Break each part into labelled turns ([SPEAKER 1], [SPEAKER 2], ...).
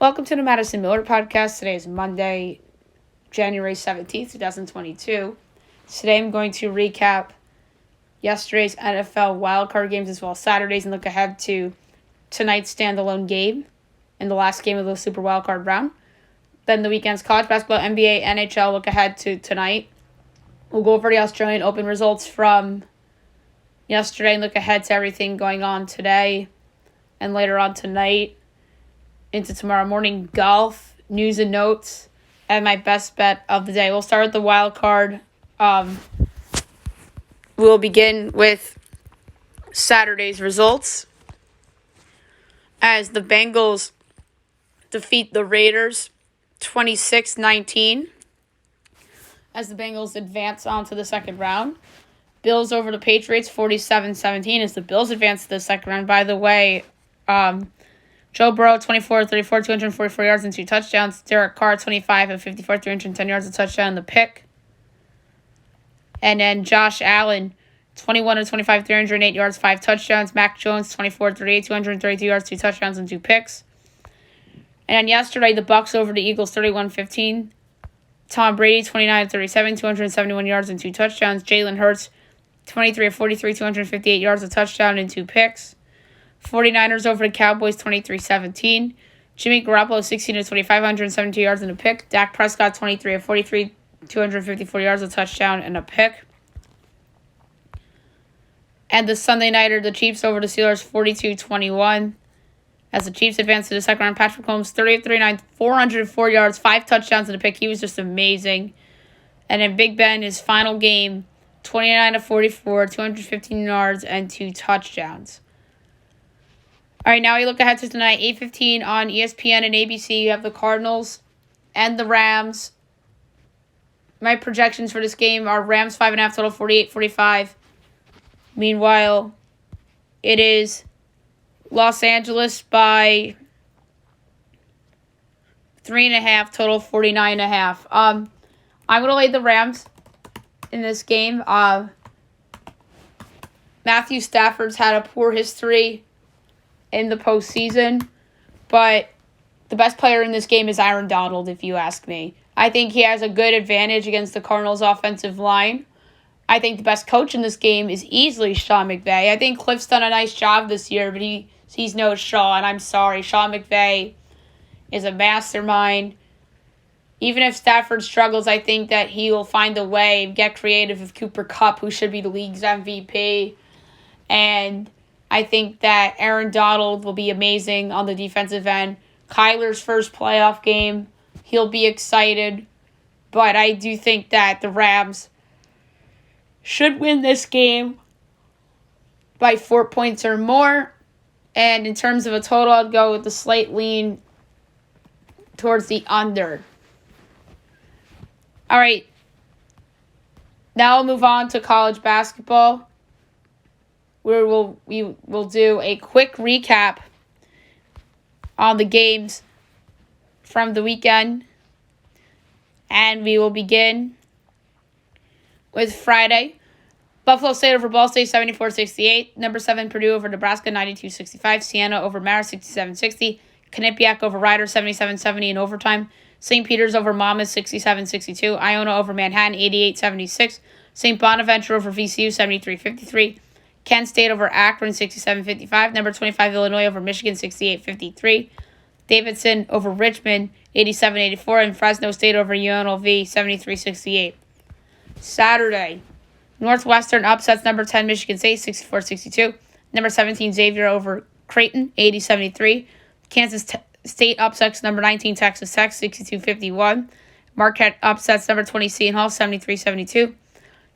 [SPEAKER 1] Welcome to the Madison Miller Podcast. Today is Monday, January 17th, 2022. Today I'm going to recap yesterday's NFL wildcard games as well as Saturday's and look ahead to tonight's standalone game and the last game of the Super Wildcard round. Then the weekend's college basketball, NBA, NHL, look ahead to tonight. We'll go over the Australian Open results from yesterday and look ahead to everything going on today and later on tonight. Into tomorrow morning, golf, news and notes, and my best bet of the day. We'll start with the wild card. We'll begin with Saturday's results as the Bengals defeat the Raiders 26-19 as the Bengals advance on to the second round. Bills over the Patriots 47-17 as the Bills advance to the second round. By the way, Joe Burrow, 24-34, 244 yards and 2 touchdowns. Derek Carr, 25-54, 310 yards, a touchdown and the pick. And then Josh Allen, 21-25, 308 yards, 5 touchdowns. Mac Jones, 24-38, 232 yards, 2 touchdowns and 2 picks. And then yesterday, the Bucs over the Eagles, 31-15. Tom Brady, 29-37, 271 yards and 2 touchdowns. Jalen Hurts, 23-43, 258 yards, a touchdown and 2 picks. 49ers over the Cowboys, 23-17. Jimmy Garoppolo, 16-25, 172 yards and a pick. Dak Prescott, 23-43, 254 yards, a touchdown and a pick. And the Sunday nighter, the Chiefs over the Steelers, 42-21. As the Chiefs advance to the second round, Patrick Mahomes, 38-39, 404 yards, 5 touchdowns and a pick. He was just amazing. And then Big Ben, his final game, 29-44, 215 yards and 2 touchdowns. All right, now we look ahead to tonight, 8:15 on ESPN and ABC. You have the Cardinals and the Rams. My projections for this game are Rams 5.5 total, 48-45. Meanwhile, it is Los Angeles by 3.5 total, 49.5. I'm going to lay the Rams in this game. Matthew Stafford's had a poor history in the postseason, but the best player in this game is Aaron Donald, if you ask me. I think he has a good advantage against the Cardinals' offensive line. I think the best coach in this game is easily Sean McVay. I think Cliff's done a nice job this year, but he's no Sean. I'm sorry. Sean McVay is a mastermind. Even if Stafford struggles, I think that he will find a way and get creative with Cooper Kupp, who should be the league's MVP. And I think that Aaron Donald will be amazing on the defensive end. Kyler's first playoff game, he'll be excited. But I do think that the Rams should win this game by 4 points or more. And in terms of a total, I'd go with the slight lean towards the under. All right. Now we'll move on to college basketball, where we will do a quick recap on the games from the weekend. And we will begin with Friday. Buffalo State over Ball State, 74-68. Number 7, Purdue over Nebraska, 92-65. Siena over Marist, 67-60. Quinnipiac over Rider, 77-70 in overtime. St. Peter's over Monmouth, 67-62. Iona over Manhattan, 88-76. St. Bonaventure over VCU, 73-53. Kent State over Akron, 67-55. Number 25, Illinois over Michigan, 68-53. Davidson over Richmond, 87-84. And Fresno State over UNLV, 73-68. Saturday, Northwestern upsets number 10, Michigan State, 64-62. Number 17, Xavier over Creighton, 80-73. Kansas State upsets number 19, Texas Tech, 62-51. Marquette upsets number 20, Seton Hall, 73-72.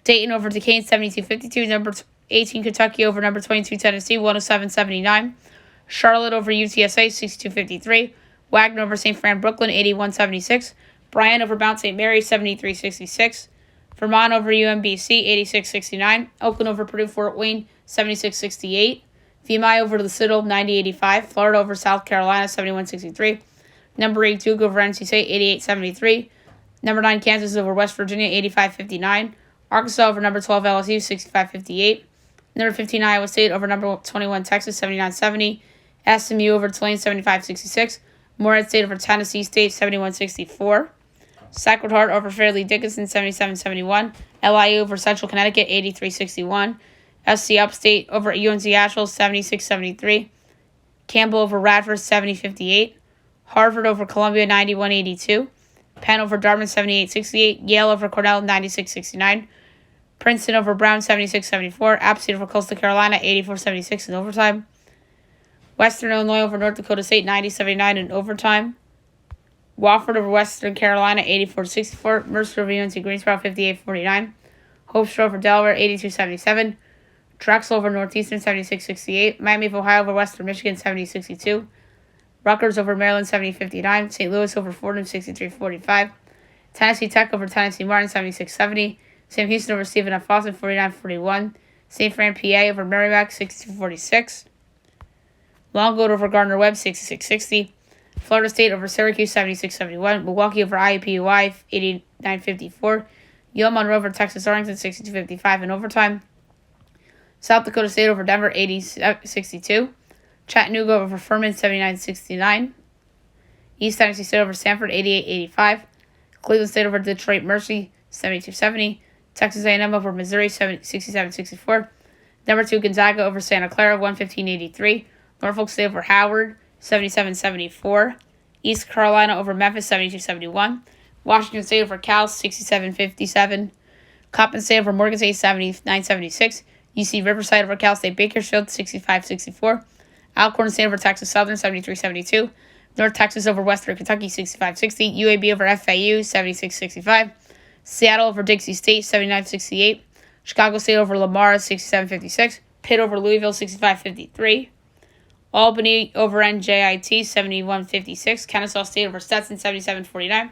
[SPEAKER 1] Dayton over Duquesne, 72-52. Number 18, Kentucky over number 22, Tennessee, 107-79. Charlotte over UTSA, 62-53. Wagner over St. Fran, Brooklyn, 81-76. Bryant over Mount St. Mary, 73-66. Vermont over UMBC, 86-69. Oakland over Purdue Fort Wayne, 76-68. VMI over the Citadel, 90-85. Florida over South Carolina, 71-63. Number 8, Duke over NC State, 88-73. Number 9, Kansas over West Virginia, 85-59. Arkansas over number 12, LSU, 65-58. Number 15, Iowa State over number 21, Texas, 79-70. SMU over Tulane, 75-66. Morehead State over Tennessee State, 71-64. Sacred Heart over Fairleigh Dickinson, 77-71. LIU over Central Connecticut, 83-61. SC Upstate over UNC Asheville, 76-73. Campbell over Radford, 70-58. Harvard over Columbia, 91-82. Penn over Dartmouth, 78-68. Yale over Cornell, 96-69. Princeton over Brown, 76-74. App State over Coastal Carolina, 84-76 in overtime. Western Illinois over North Dakota State, 90-79 in overtime. Wofford over Western Carolina, 84-64. Mercer over UNC Greensboro, 58-49. Hofstra over Delaware, 82-77. Drexel over Northeastern, 76-68. Miami of Ohio over Western Michigan, 70-62. Rutgers over Maryland, 70-59. St. Louis over Fordham, 63-45. Tennessee Tech over Tennessee Martin, 76-70. Sam Houston over Stephen F. Austin, 49-41. St. Fran, PA over Merrimack, 62-46. Longwood over Gardner-Webb, 66-60. Florida State over Syracuse, 76-71. Milwaukee over IUPUI, 89-54. Yale Monroe over Texas Arlington, 62-55 in overtime. South Dakota State over Denver, 80-62. Chattanooga over Furman, 79-69. East Tennessee State over Stanford, 88-85. Cleveland State over Detroit Mercy, 72-70. Texas A&M over Missouri, 67-64. Number 2 Gonzaga over Santa Clara, 115-83. Norfolk State over Howard, 77-74. East Carolina over Memphis, 72-71. Washington State over Cal, 67-57. Coppin State over Morgan State, 79-76. UC Riverside over Cal State Bakersfield, 65-64. Alcorn State over Texas Southern, 73-72. North Texas over Western Kentucky, 65-60. UAB over FAU, 76-65. Seattle over Dixie State, 79-68. Chicago State over Lamar, 67-56. Pitt over Louisville, 65-53. Albany over NJIT, 71-56. Kennesaw State over Stetson, 77-49.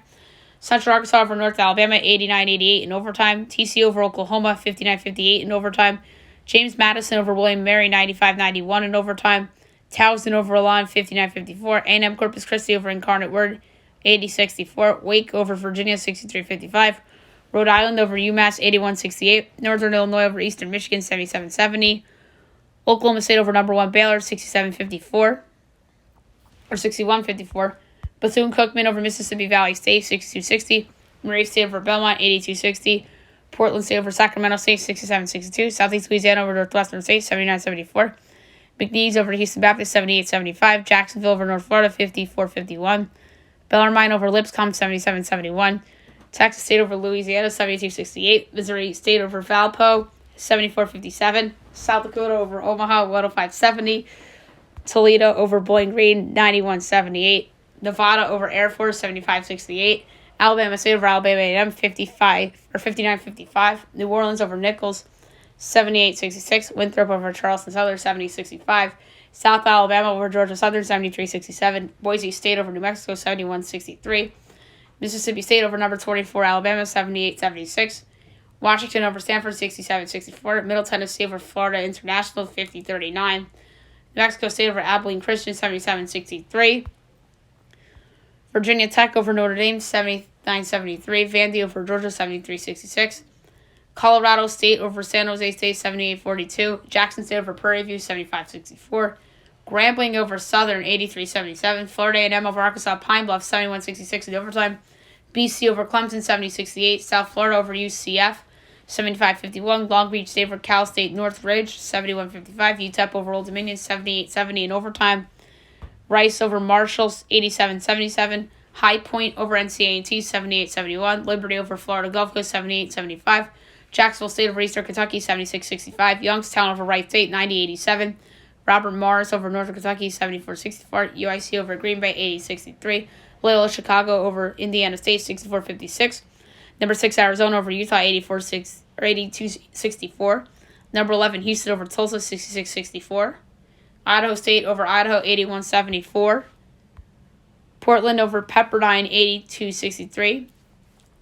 [SPEAKER 1] Central Arkansas over North Alabama, 89-88 in overtime. TCU over Oklahoma, 59-58 in overtime. James Madison over William Mary, 95-91 in overtime. Towson over Elan, 59-54. A&M Corpus Christi over Incarnate Word, 80-64. Wake over Virginia, 63-55. Rhode Island over UMass, 81-68. Northern Illinois over Eastern Michigan, 77-70. Oklahoma State over number 1 Baylor, 67-54. Or 61-54. Bethune-Cookman over Mississippi Valley State, 62-60. Murray State over Belmont, 82-60. Portland State over Sacramento State, 67-62. Southeast Louisiana over Northwestern State, 79-74. McNeese over Houston Baptist, 78-75. Jacksonville over North Florida, 54-51. Bellarmine over Lipscomb, 77-71. Texas State over Louisiana, 72-68. Missouri State over Valpo, 74-57. South Dakota over Omaha, 105-70. Toledo over Bowling Green, 91-78. Nevada over Air Force, 75-68. Alabama State over Alabama A&M, 59-55. New Orleans over Nichols, 78-66. Winthrop over Charleston Southern, 70-65. South Alabama over Georgia Southern, 73-67. Boise State over New Mexico, 71-63. Mississippi State over number 24 Alabama, 78-76. Washington over Stanford, 67-64. Middle Tennessee over Florida International, 50-39. New Mexico State over Abilene Christian, 77-63. Virginia Tech over Notre Dame, 79-73. Vandy over Georgia, 73-66. Colorado State over San Jose State, 78-42. Jackson State over Prairie View, 75-64. Grambling over Southern, 83-77. Florida A&M over Arkansas Pine Bluff, 71-66 in overtime. BC over Clemson, 70-68. South Florida over UCF, 75-51. Long Beach State over Cal State Northridge, 71-55. UTEP over Old Dominion, 78-70 in overtime. Rice over Marshall, 87-77. High Point over NCA&T, 78-71. Liberty over Florida Gulf Coast, 78-75. Jacksonville State over Eastern Kentucky, 76-65. Youngstown over Wright State, 90-87. Robert Morris over Northern Kentucky, 74-64. UIC over Green Bay, 80-63. Loyola Chicago over Indiana State, 64-56. Number 6 Arizona over Utah, 82-64. Number 11 Houston over Tulsa, 66-64. Idaho State over Idaho, 81-74. Portland over Pepperdine, 82-63.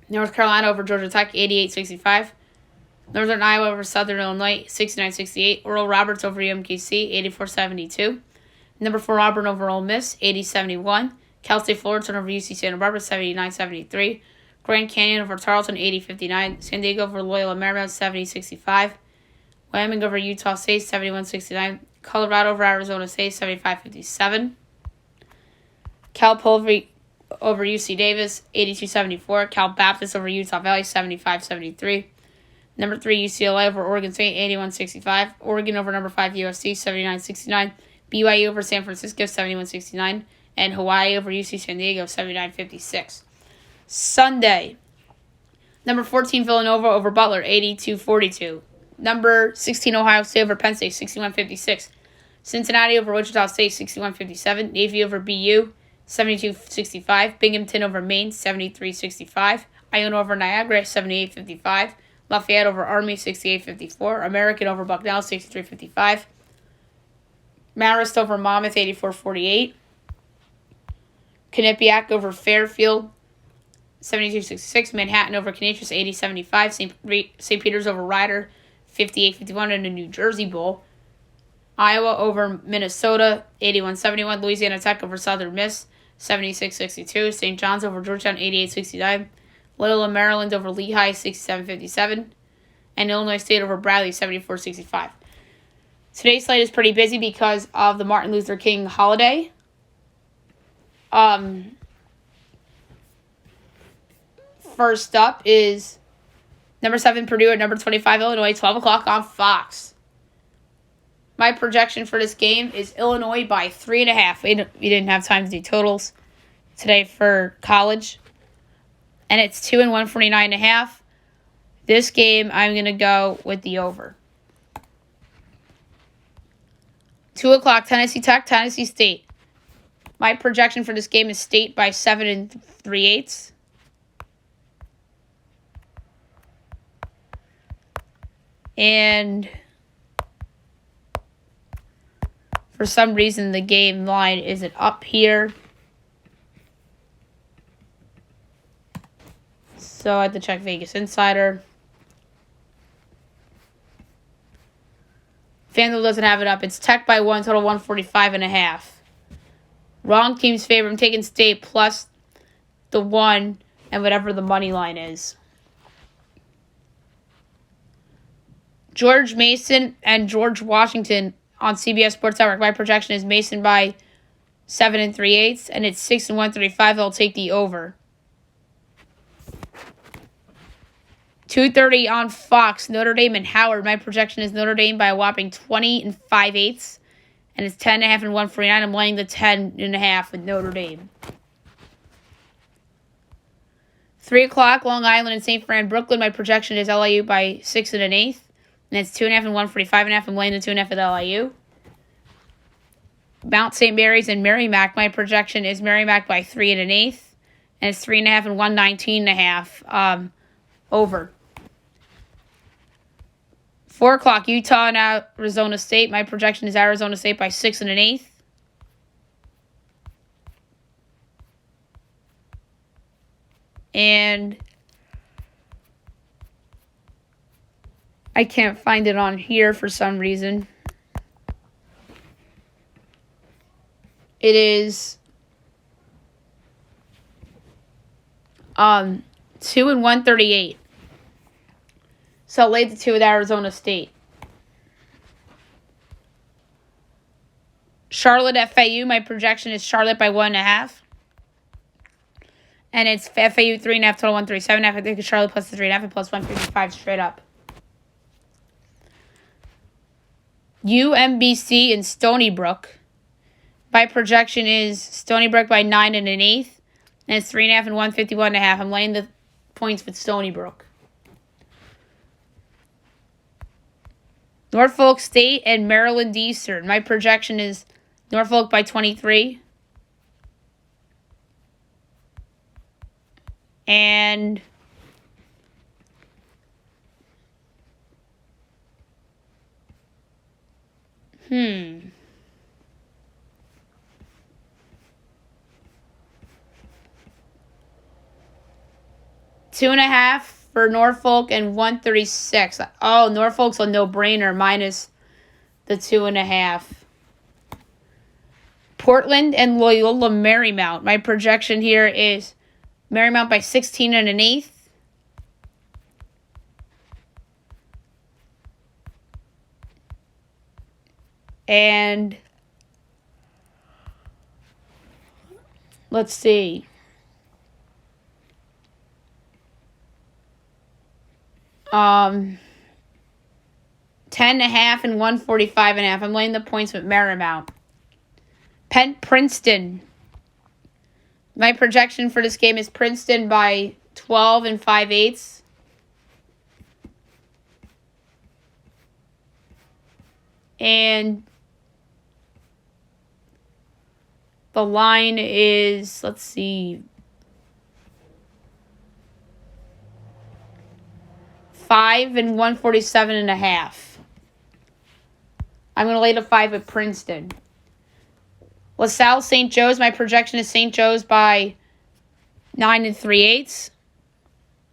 [SPEAKER 1] North Carolina over Georgia Tech, 88-65. Northern Iowa over Southern Illinois, 69-68. Oral Roberts over UMKC, 84-72. Number 4 Auburn over Ole Miss, 80-71. Cal State Fullerton over UC Santa Barbara, 79-73. Grand Canyon over Tarleton, 80-59. San Diego over Loyola Marymount, 70-65. Wyoming over Utah State, 71-69. Colorado over Arizona State, 75-57. Cal Poly over UC Davis, 82-74. Cal Baptist over Utah Valley, 75-73. Number 3, UCLA over Oregon State, 81-65. Oregon over number 5, USC, 79-69. BYU over San Francisco, 71-69. And Hawaii over UC San Diego, 79-56. Sunday, number 14, Villanova over Butler, 82-42. Number 16, Ohio State over Penn State, 61-56. Cincinnati over Wichita State, 61-57. Navy over BU, 72-65. Binghamton over Maine, 73-65. Iona over Niagara, 78-55. Lafayette over Army, 68-54. American over Bucknell, 63-55. Marist over Monmouth, 84-48. Quinnipiac over Fairfield, 72-66. Manhattan over Canisius, 80-75. St. Peter's over Rider, 58-51 in the New Jersey Bowl. Iowa over Minnesota, 81-71. Louisiana Tech over Southern Miss, 76-62. St. John's over Georgetown, 88-69. Loyola Maryland over Lehigh, 67-57. And Illinois State over Bradley, 74-65. Today's slate is pretty busy because of the Martin Luther King holiday. First up is number 7, Purdue, at number 25, Illinois, 12 o'clock on Fox. My projection for this game is Illinois by 3.5. We didn't have time to do totals today for college. And it's 2 and 149.5. This game, I'm going to go with the over. 2 o'clock, Tennessee Tech, Tennessee State. My projection for this game is State by 7 3/8. And for some reason, the game line isn't up here. So I had to check Vegas Insider. FanDuel doesn't have it up. It's Tech by 1, total 145.5. Wrong team's favor. I'm taking State plus the 1 and whatever the money line is. George Mason and George Washington on CBS Sports Network. My projection is Mason by 7 3/8, and it's 6 and 135. I'll take the over. 2:30 on Fox, Notre Dame and Howard. My projection is Notre Dame by a whopping 20 and 5/8, and it's 10.5 and 149. I'm laying the 10.5 with Notre Dame. 3 o'clock, Long Island and St. Fran, Brooklyn. My projection is LIU by 6 1/8, and it's 2.5 and 145.5. I'm laying the 2.5 with LIU. Mount St. Mary's and Merrimack. My projection is Merrimack by 3 1/8, and it's 3.5 and 119.5. Over. 4 o'clock, Utah and Arizona State. My projection is Arizona State by 6 1/8. And I can't find it on here for some reason. It is 2 and 138. So laid the 2 with Arizona State. Charlotte FAU. My projection is Charlotte by 1.5. And it's FAU 3.5, total 137.5. I think it's Charlotte plus the 3.5 and plus 155 straight up. UMBC and Stony Brook. My projection is Stony Brook by 9 1/8. And it's 3.5 and 151.5. I'm laying the points with Stony Brook. Norfolk State and Maryland Eastern. My projection is Norfolk by 23. And 2.5 for Norfolk and 136. Oh, Norfolk's a no-brainer minus the 2.5. Portland and Loyola Marymount. My projection here is Marymount by 16 1/8. And Let's see. 10.5 and 145.5. I'm laying the points with Marymount. Princeton. My projection for this game is Princeton by 12 and 5/8. And the line is, let's see, 5 and 147.5. I'm going to lay the 5 at Princeton. LaSalle St. Joe's. My projection is St. Joe's by 9 and 3/8.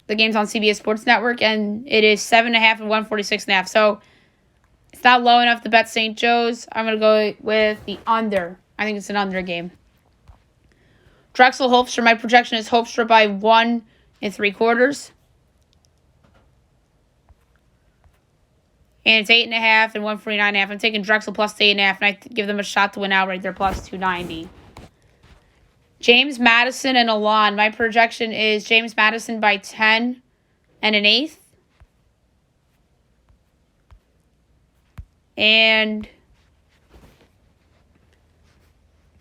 [SPEAKER 1] The game's on CBS Sports Network, and it is 7.5 and 146.5. So it's not low enough to bet St. Joe's. I'm going to go with the under. I think it's an under game. Drexel Hofstra. My projection is Hofstra by 1 and 3/4. And it's 8.5 and 149.5. I'm taking Drexel plus 8.5, and I give them a shot to win outright. They're plus 290. James Madison and Alon. My projection is James Madison by 10 and 1/8. And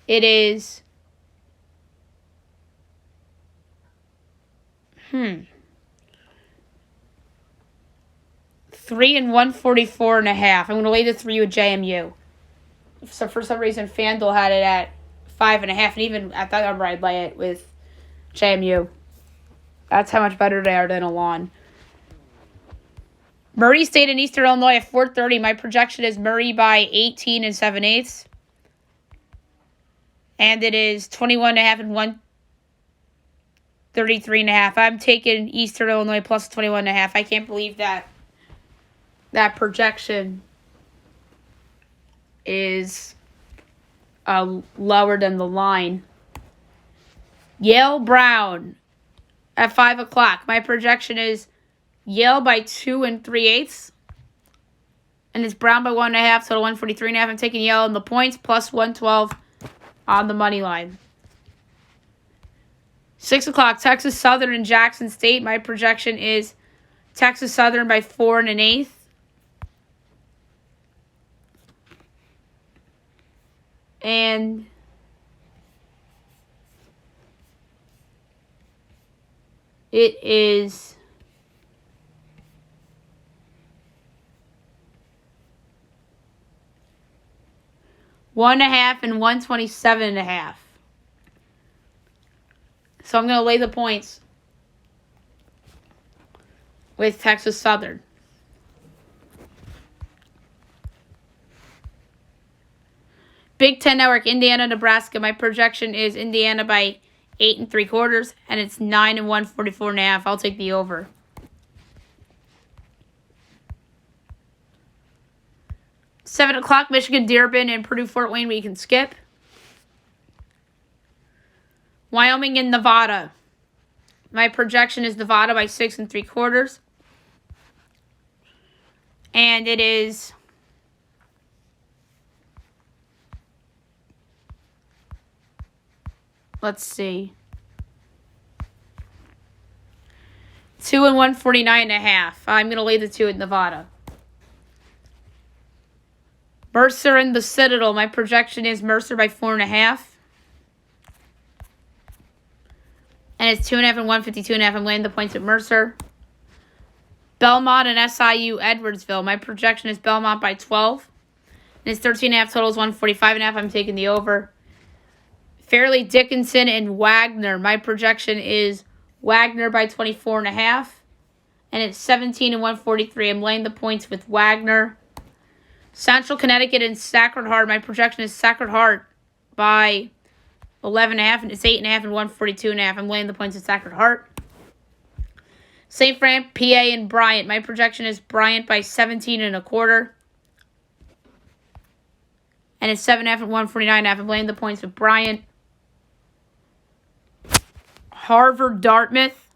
[SPEAKER 1] it is 3 and 144.5. I'm going to lay the 3 with JMU. So for some reason, FanDuel had it at 5.5, and even at that number, I'd lay it with JMU. That's how much better they are than Alon. Murray State and Eastern Illinois at 4:30. My projection is Murray by 18 and 7/8. And it is 21.5 and 133.5. I'm taking Eastern Illinois plus 21.5. I can't believe that projection is lower than the line. Yale Brown at 5 o'clock. My projection is Yale by 2 and 3/8. And it's Brown by 1.5, total 143.5. I'm taking Yale in the points, plus 112 on the money line. 6 o'clock, Texas Southern and Jackson State. My projection is Texas Southern by 4 and 1/8. And it is 1.5 and 127.5. So I'm going to lay the points with Texas Southern. Big Ten Network, Indiana, Nebraska. My projection is Indiana by 8 and 3/4, and it's 9 and 144.5. I'll take the over. Seven o'clock, Michigan, Dearborn, and Purdue, Fort Wayne. We can skip. Wyoming and Nevada. My projection is Nevada by 6 and 3/4, and it is let's see. 2 and 149.5. I'm going to lay the 2 at Nevada. Mercer and the Citadel. My projection is Mercer by 4.5. And it's 2.5 and 152.5. I'm laying the points at Mercer. Belmont and SIU Edwardsville. My projection is Belmont by 12. And it's 13.5, total is 145.5. I'm taking the over. Fairleigh Dickinson and Wagner. My projection is Wagner by 24.5. And it's 17 and 143. I'm laying the points with Wagner. Central Connecticut and Sacred Heart. My projection is Sacred Heart by 11.5. And it's 8.5 and 142.5. I'm laying the points with Sacred Heart. St. Frank, PA, and Bryant. My projection is Bryant by 17 and 1/4. And it's 7.5 and 149.5. I'm laying the points with Bryant. Harvard, Dartmouth.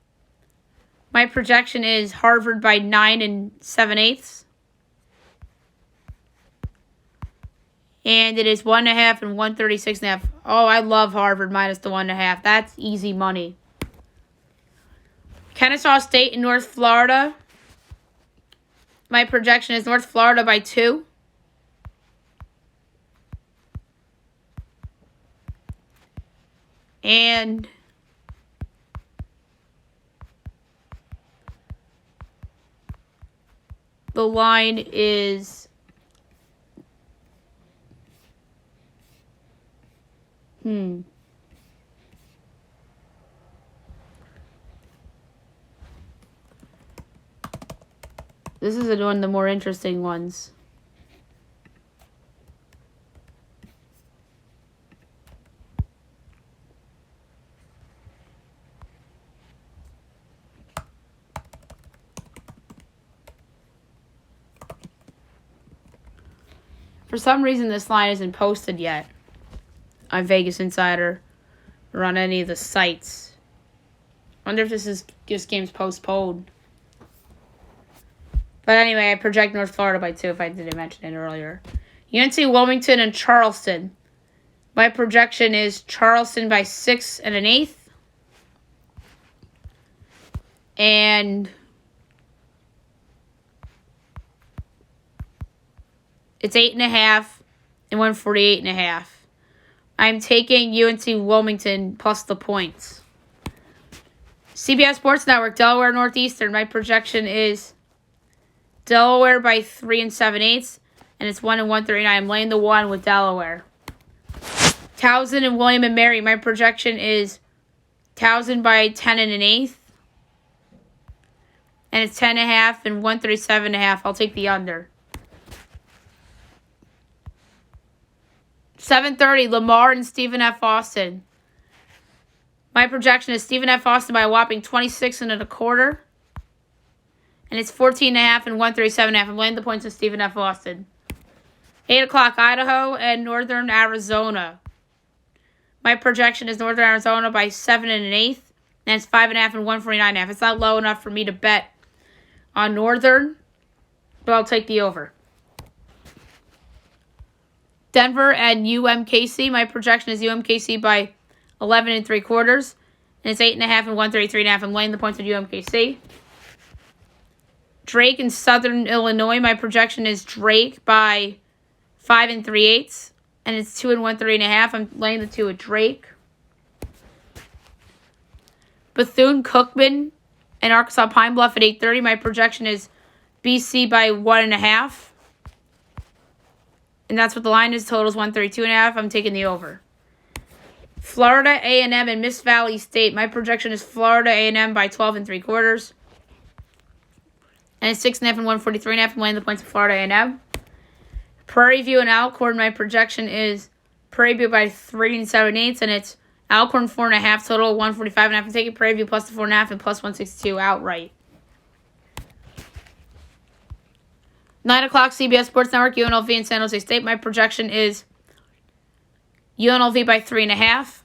[SPEAKER 1] My projection is Harvard by 9 and 7/8. And it is 1.5 and 136.5. Oh, I love Harvard minus the 1.5. That's easy money. Kennesaw State in North Florida. My projection is North Florida by 2. And the line is This is one of the more interesting ones. For some reason, this line isn't posted yet on Vegas Insider or on any of the sites. I wonder if this game's postponed. But anyway, I project North Florida by 2 if I didn't mention it earlier. UNC Wilmington and Charleston. My projection is Charleston by 6 and 1/8. And it's 8.5 and 148.5. I'm taking UNC Wilmington plus the points. CBS Sports Network, Delaware Northeastern. My projection is Delaware by 3 and 7/8, and it's 1 and 139. I'm laying the 1 with Delaware. Towson and William and Mary. My projection is Towson by 10 and 1/8, and it's 10.5 and 137.5. I'll take the under. 7:30, Lamar and Stephen F. Austin. My projection is Stephen F. Austin by a whopping 26 and 1/4. And it's 14.5 and 137.5. I'm laying the points of Stephen F. Austin. 8 o'clock, Idaho and Northern Arizona. My projection is Northern Arizona by 7 and 1/8. And it's 5.5 and 149.5. It's not low enough for me to bet on Northern, but I'll take the over. Denver and UMKC. My projection is UMKC by 11 and 3/4. And it's 8.5 and 133.5. I'm laying the points of UMKC. Drake and Southern Illinois. My projection is Drake by 5 and 3/8. And it's 2 and 130.5. I'm laying the 2 with Drake. Bethune-Cookman and Arkansas Pine Bluff at 8:30. My projection is BC by 1.5. And that's what the line is. Total is 132.5. I'm taking the over. Florida A&M and Miss Valley State. My projection is Florida A&M by 12 and 3/4. And it's 6.5 and 143.5. I'm laying the points of Florida A&M. Prairie View and Alcorn. My projection is Prairie View by 3 and 7/8. And it's Alcorn 4.5. Total 145.5. I'm taking Prairie View plus the 4.5 and plus 162 outright. 9 o'clock, CBS Sports Network, UNLV and San Jose State. My projection is UNLV by 3.5.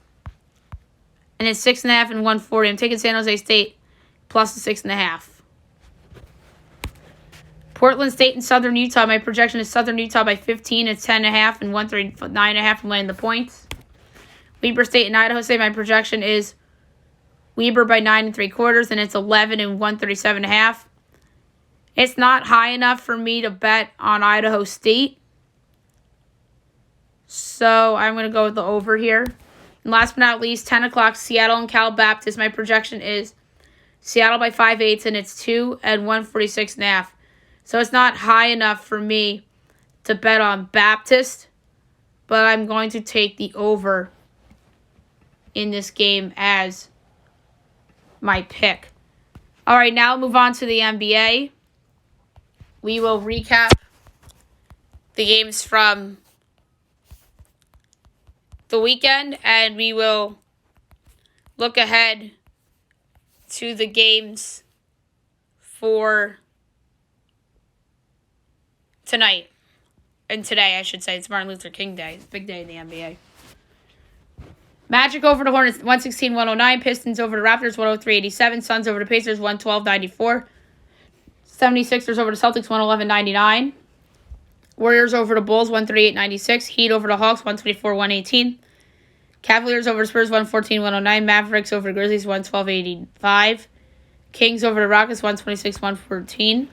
[SPEAKER 1] And it's 6.5 and 140. I'm taking San Jose State plus the 6.5. Portland State and Southern Utah. My projection is Southern Utah by 15. It's 10.5 and 139.5. I'm laying the points. Weber State and Idaho State. My projection is Weber by 9 and 3/4. And it's 11 and 137.5. It's not high enough for me to bet on Idaho State. So I'm going to go with the over here. And last but not least, 10 o'clock, Seattle and Cal Baptist. My projection is Seattle by 5/8, and it's 2 and 146.5. So it's not high enough for me to bet on Baptist, but I'm going to take the over in this game as my pick. All right, now move on to the NBA. We will recap the games from the weekend, and we will look ahead to the games for tonight. And today, I should say. It's Martin Luther King Day. It's a big day in the NBA. Magic over the Hornets, 116-109. Pistons over the Raptors, 103-87. Suns over the Pacers, 112-94. 76ers over the Celtics, 111-99. Warriors over the Bulls, 138-96. Heat over the Hawks, 124-118. Cavaliers over Spurs, 114-109. Mavericks over Grizzlies, 112-85. Kings over the Rockets, 126-114.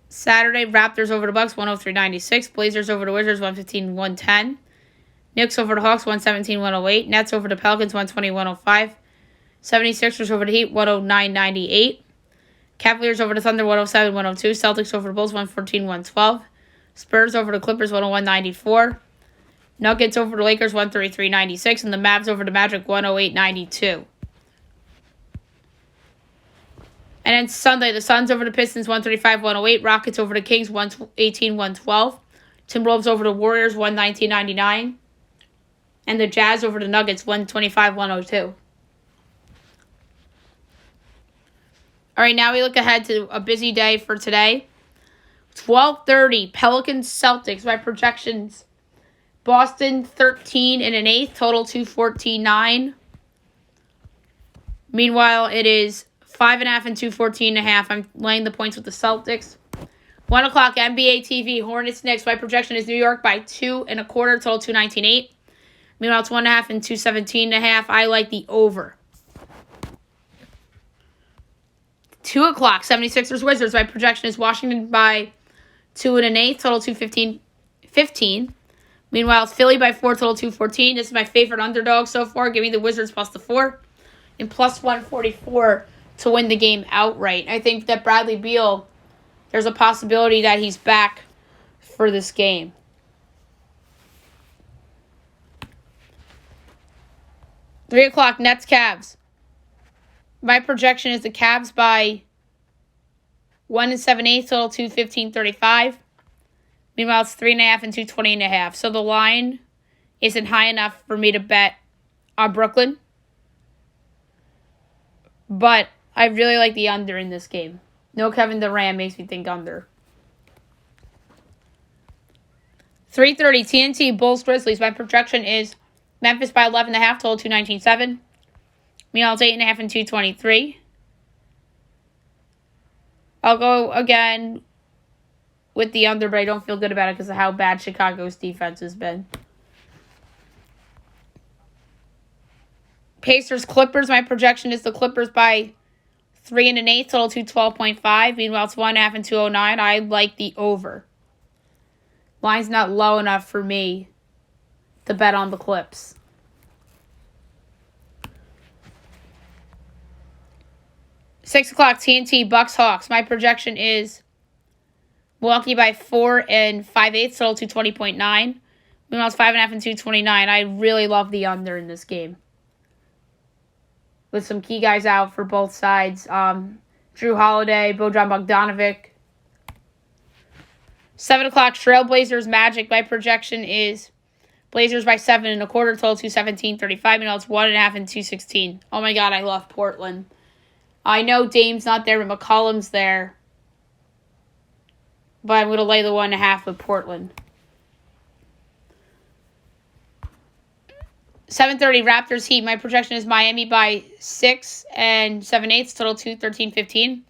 [SPEAKER 1] Saturday, Raptors over the Bucks, 103-96. Blazers over the Wizards, 115-110. Knicks over the Hawks, 117-108. Nets over the Pelicans, 120-105. 76ers over the Heat, 109-98. Cavaliers over the Thunder, 107-102. Celtics over the Bulls, 114-112. Spurs over the Clippers, 101-94. Nuggets over the Lakers, 133-96. And the Mavs over the Magic, 108-92. And then Sunday, the Suns over the Pistons, 135-108. Rockets over the Kings, 118-112. Timberwolves over the Warriors, 119-99. And the Jazz over the Nuggets, 125-102. All right, now we look ahead to a busy day for today. 12:30, Pelicans Celtics. My projections: Boston 13 and an eighth, total 214.9. Meanwhile, it is 5.5 and 214.5. I'm laying the points with the Celtics. 1 o'clock, NBA TV, Hornets Knicks. My projection is New York by 2.25, total 219.8. Meanwhile, it's 1.5 and 217.5. I like the over. 2 o'clock, 76ers Wizards. My projection is Washington by 2.125, total 215. Meanwhile, it's Philly by 4, total 214. This is my favorite underdog so far. Give me the Wizards plus the 4. And plus 144 to win the game outright. I think that Bradley Beal, there's a possibility that he's back for this game. Three o'clock, Nets Cavs. My projection is the Cavs by 1 7/8, total 215.35. Meanwhile, it's 3.5 and 220.5. So the line isn't high enough for me to bet on Brooklyn. But I really like the under in this game. No Kevin Durant makes me think under. 3:30, TNT Bulls Grizzlies. My projection is Memphis by 11.5, total 219.7. Meanwhile, it's 8.5 and 223. I'll go again with the under, but I don't feel good about it because of how bad Chicago's defense has been. Pacers Clippers. My projection is the Clippers by 3.125, total 212.5. Meanwhile, it's 1.5 and 209. I like the over. Line's not low enough for me to bet on the Clips. Six o'clock, TNT, Bucks Hawks. My projection is Milwaukee by 4 5/8, total 220.9. Meanwhile, it's 5.5 and 229. I really love the under in this game. With some key guys out for both sides. Drew Holiday, Bojan Bogdanovic. 7 o'clock, Trailblazers Magic. My projection is Blazers by 7.25, total 217.35. Meanwhile, it's 1.5 and 216. Oh my God, I love Portland. I know Dame's not there, but McCollum's there. But I'm going to lay the 1.5 with Portland. 7:30 Raptors Heat. My projection is Miami by 6 7/8, total 213.15.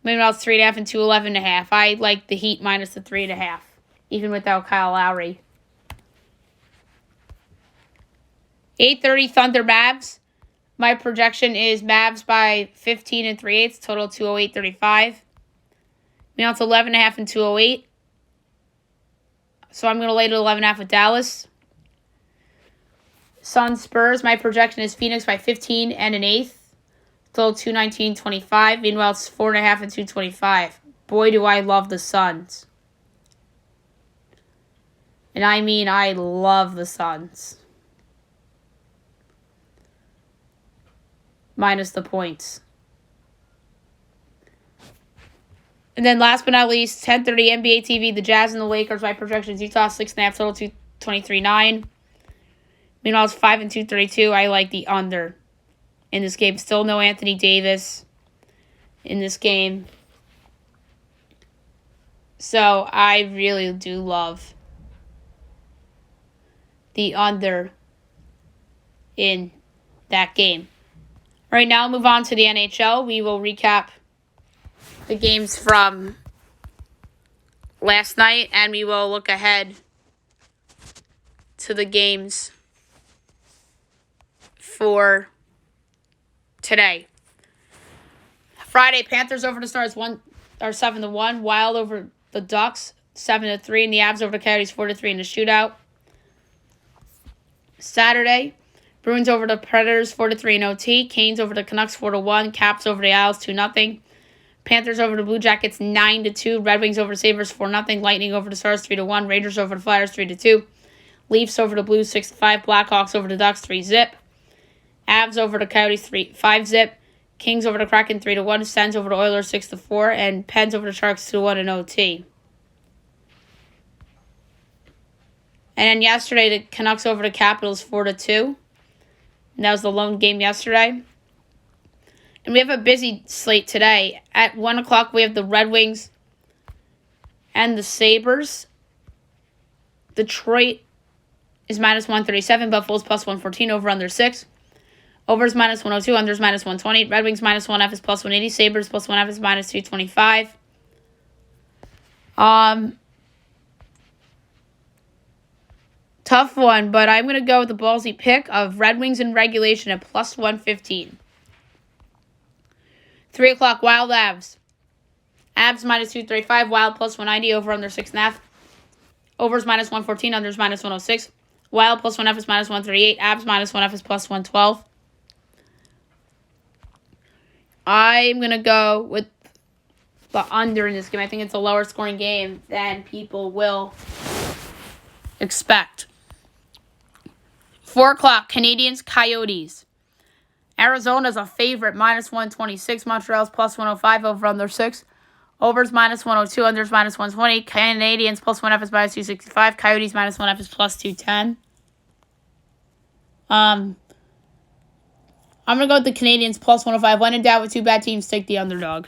[SPEAKER 1] Meanwhile, it's 3.5 and 211.5. I like the Heat minus the 3.5, even without Kyle Lowry. 8:30 Thunder Mavs. My projection is Mavs by 15 3/8, total 208.35. Meanwhile, it's 11.5 and 208. So I'm going to lay to 11.5 with Dallas. Suns Spurs. My projection is Phoenix by 15 1/8, total 219.25. Meanwhile, it's 4.5 and 225. Boy, do I love the Suns. And I mean, I love the Suns. Minus the points. And then last but not least, 10:30 NBA TV, the Jazz and the Lakers. My projection is Utah 6.5, total 223.9. Meanwhile, it's 5 and 232. I like the under in this game. Still no Anthony Davis in this game. So I really do love the under in that game. All right, now I'll move on to the NHL. We will recap the games from last night, and we will look ahead to the games for today. Friday, Panthers over the Stars 7-1. Wild over the Ducks 7-3, and the Avs over the Coyotes 4-3 in the shootout. Saturday, Bruins over the Predators 4-3 in OT. Canes over the Canucks 4-1. Caps over the Isles 2-0. Panthers over the Blue Jackets 9-2. Red Wings over the Sabres 4-0. Lightning over the Stars 3-1. Rangers over the Flyers 3-2. Leafs over the Blues 6-5. Blackhawks over the Ducks 3-0. Avs over the Coyotes 5-0. Kings over the Kraken 3-1. Sens over the Oilers 6-4. And Pens over the Sharks 2-1 in OT. And then yesterday, the Canucks over the Capitals 4-2. And that was the lone game yesterday. And we have a busy slate today. At 1 o'clock, we have the Red Wings and the Sabres. Detroit is minus 137. Buffalo's plus 114. Over under 6. Over is minus 102. Under is minus 120. Red Wings minus 1F is plus 180. Sabres plus 1F is minus 225. Tough one, but I'm going to go with the ballsy pick of Red Wings in regulation at plus 115. 3 o'clock, Wild Avs. Avs minus 235. Wild plus 190. Over under 6.5. Over is minus 114. Under is minus 106. Wild plus 1F is minus 138. Avs minus 1F is plus 112. I'm going to go with the under in this game. I think it's a lower scoring game than people will expect. 4 o'clock, Canadiens, Coyotes. Arizona's a favorite, minus 126. Montreal's plus 105, over under 6. Over's minus 102, under's minus 120. Canadiens plus 1F is minus 265. Coyotes minus 1F is plus 210. I'm going to go with the Canadiens plus 105. When in doubt with two bad teams, take the underdog.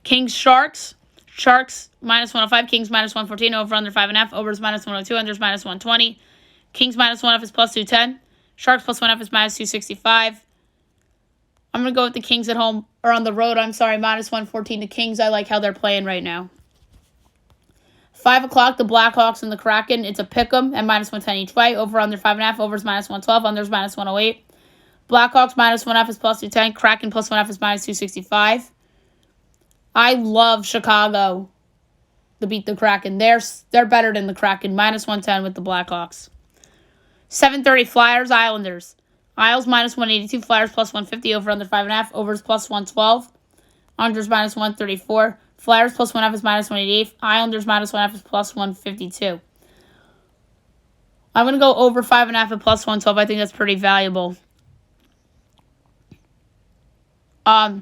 [SPEAKER 1] Kings, Sharks. Sharks minus 105. Kings minus 114. Over under 5.5. Over's minus 102. Under's minus 120. Kings minus 1F is plus 210. Sharks plus 1F is minus 265. I'm going to go with the Kings at home, or on the road, minus 114. The Kings, I like how they're playing right now. 5 o'clock, the Blackhawks and the Kraken. It's a pick'em at minus 110 each way. Over under 5.5. Over's minus 112. Under's minus 108. Blackhawks minus 1F is plus 210. Kraken plus 1F is minus 265. I love Chicago to beat the Kraken. They're better than the Kraken. Minus 110 with the Blackhawks. 7:30 Flyers, Islanders. Isles minus 182. Flyers plus 150. Over under 5.5. Overs plus 112. Unders minus 134. Flyers plus 1F is minus 188. Islanders minus 1F is plus 152. I'm going to go over 5.5 at plus 112. I think that's pretty valuable. 8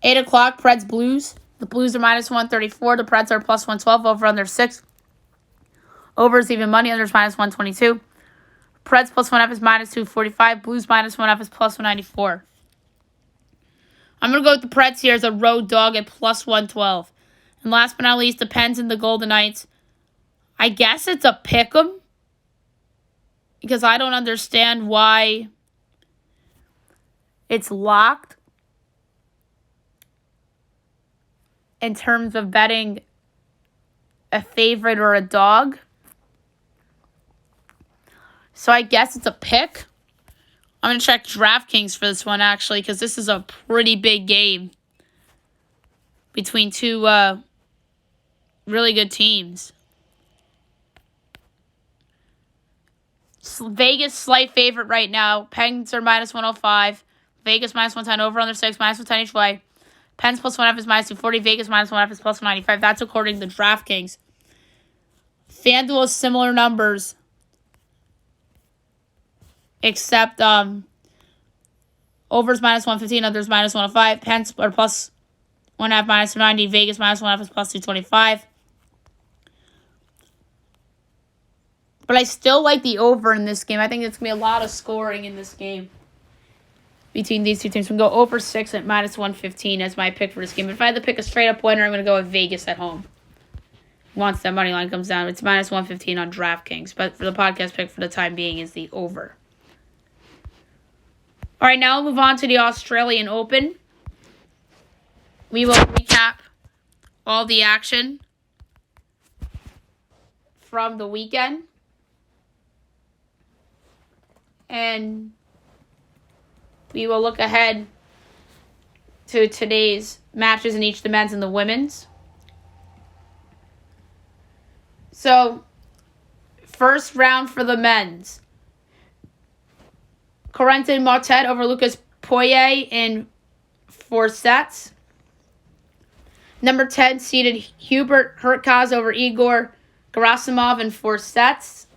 [SPEAKER 1] o'clock, Preds, Blues. The Blues are minus 134. The Preds are plus 112. Over under 6. Over is even money. Under is minus 122. Preds plus 1F is minus 245. Blues minus 1F is plus 194. I'm going to go with the Preds here as a road dog at plus 112. And last but not least, the Pens and the Golden Knights. I guess it's a pick'em, because I don't understand why it's locked in terms of betting a favorite or a dog. So I guess it's a pick. I'm going to check DraftKings for this one, actually, because this is a pretty big game between two really good teams. Vegas slight favorite right now. Pens are minus 105. Vegas minus 110. Over under 6. Minus 110 each way. Pens plus 1F is minus 240. Vegas minus 1F is plus 195. That's according to DraftKings. FanDuel has similar numbers, except overs minus 115, unders minus 105. Pens are plus 1.5 minus 290. Vegas minus 1.5 is plus 225. But I still like the over in this game. I think it's going to be a lot of scoring in this game between these two teams. I'm going to go over 6 at minus 115 as my pick for this game. If I had to pick a straight-up winner, I'm going to go with Vegas at home. Once that money line comes down, it's minus 115 on DraftKings. But for the podcast pick for the time being is the over. All right, now we'll move on to the Australian Open. We will recap all the action from the weekend. And we will look ahead to today's matches in each of the men's and the women's. So, first round for the men's. Corentin Martet over Lucas Poirier in 4 sets. Number 10 seeded Hubert Hurkacz over Igor Gerasimov in 4 sets.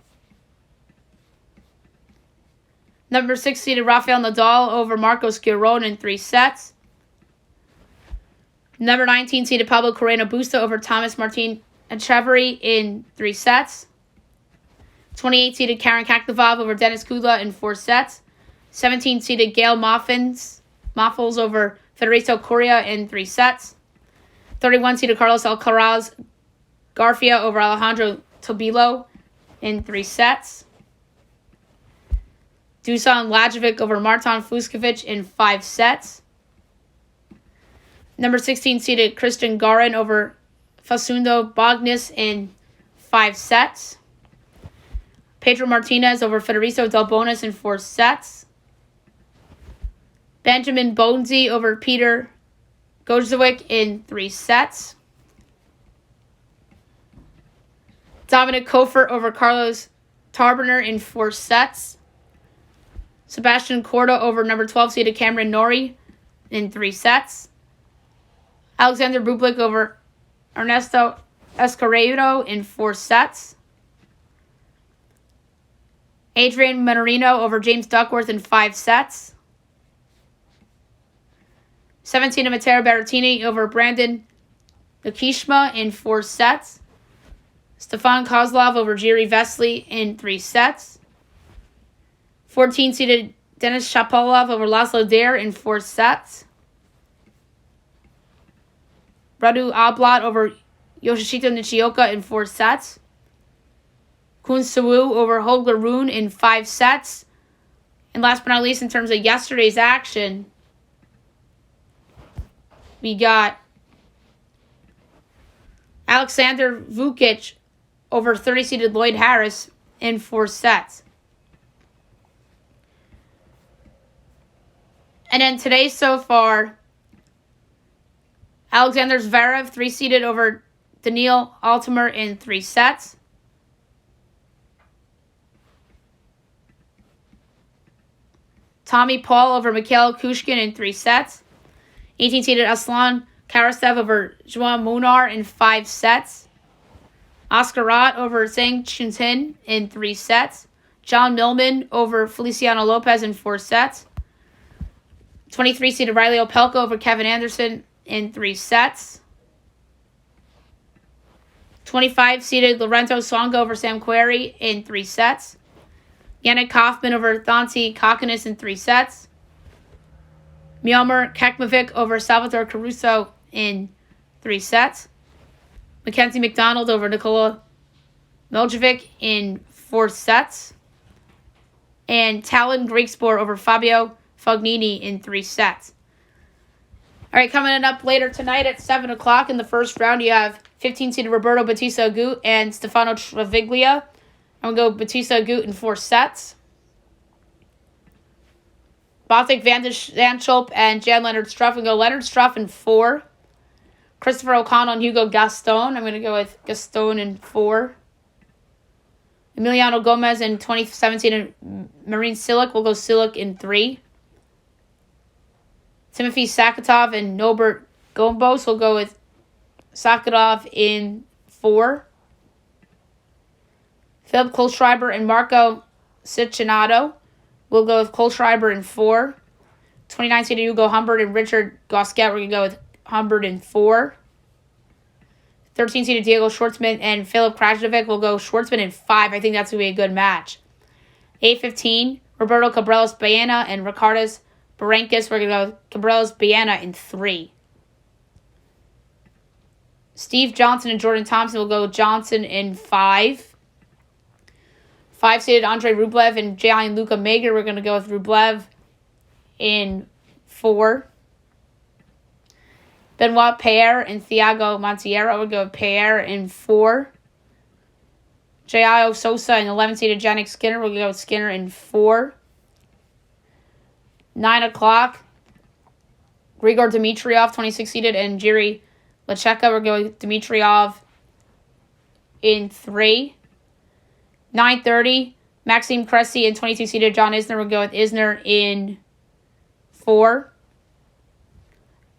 [SPEAKER 1] Number 6 seeded Rafael Nadal over Marcos Giron in 3 sets. Number 19 seeded Pablo Carreno Busta over Thomas Martin Echeverry in 3 sets. 28 seeded Karen Kaknavov over Denis Kudla in 4 sets. 17 seeded Gail Moffels over Federico Coria in 3 sets. 31 seeded Carlos Alcaraz Garcia over Alejandro Tobilo in 3 sets. Dusan Lajovic over Martin Fucsovics in 5 sets. Number 16 seeded Christian Garin over Facundo Bagnis in 5 sets. Pedro Martinez over Federico Delbonis in 4 sets. Benjamin Bonzi over Peter Gojzovic in 3 sets. Dominic Kofer over Carlos Tarberner in 4 sets. Sebastian Corda over number 12 seeded Cameron Norrie in 3 sets. Alexander Bublik over Ernesto Escoredo in 4 sets. Adrian Menorino over James Duckworth in 5 sets. 17 Matteo Berrettini over Brandon Nakishima in 4 sets. Stefan Kozlov over Jiri Vesely in 3 sets. 14 seeded Denis Shapovalov over Laszlo Dare in 4 sets. Radu Ablat over Yoshihito Nishioka in 4 sets. Kun Sawu over Holger Rune in 5 sets. And last but not least, in terms of yesterday's action, we got Alexander Vukic over 30-seeded Lloyd Harris in 4 sets. And then today so far, Alexander Zverev 3-seeded over Daniil Altimer in 3 sets. Tommy Paul over Mikhail Kushkin in 3 sets. 18-seeded Aslan Karasev over Joan Munar in 5 sets. Oscar Rott over Zhang Chuntin in 3 sets. John Millman over Feliciano Lopez in 4 sets. 23-seeded Riley Opelka over Kevin Anderson in 3 sets. 25-seeded Lorenzo Songa over Sam Querrey in 3 sets. Yannick Kaufman over Thonsi Kokkinis in 3 sets. Mjolnir Kekmavik over Salvatore Caruso in 3 sets. Mackenzie McDonald over Nikola Miljevic in 4 sets. And Talon Grigspor over Fabio Fognini in 3 sets. All right, coming up later tonight at 7 o'clock in the first round, you have 15-seeded Roberto Bautista Agut and Stefano Travaglia. I'm going to go Bautista Agut in 4 sets. Botic Van de Zandschulp and Jan Leonard Struff. I'm going to go Leonard Struff in 4. Christopher O'Connell and Hugo Gaston. I'm going to go with Gaston in 4. Emiliano Gomez in 2017 and Marine Cilic. We'll go Cilic in 3. Timothy Sakatov and Norbert Gombos. We'll go with Sakatov in 4. Philip Kohlschreiber and Marco Cicinato. We'll go with Kohlschreiber in 4. 29-seeded Hugo Humbert and Richard Gosquet. We're going to go with Humbert in 4. 13-seeded Diego Schwartzman and Philip Krajnovic. We'll go Schwartzman in 5. I think that's going to be a good match. 8-15, Roberto Cabrelos Baena and Ricardas Barankis. We're going to go with Cabrelos Baena in 3. Steve Johnson and Jordan Thompson will go Johnson in 5. 5-seeded Andrei Rublev and Gianluca Mager. We're going to go with Rublev in 4. Benoit Paire and Thiago Monteiro. We'll go with Paire in 4. J.I.O. Sosa and 11-seeded Jannik Skinner. We'll go with Skinner in 4. 9 o'clock, Grigor Dimitrov, 26-seeded, and Jiri Lecheka. We're going with Dimitrov in 3. 9:30, Maxime Cressy and 22-seeded John Isner. We'll go with Isner in 4.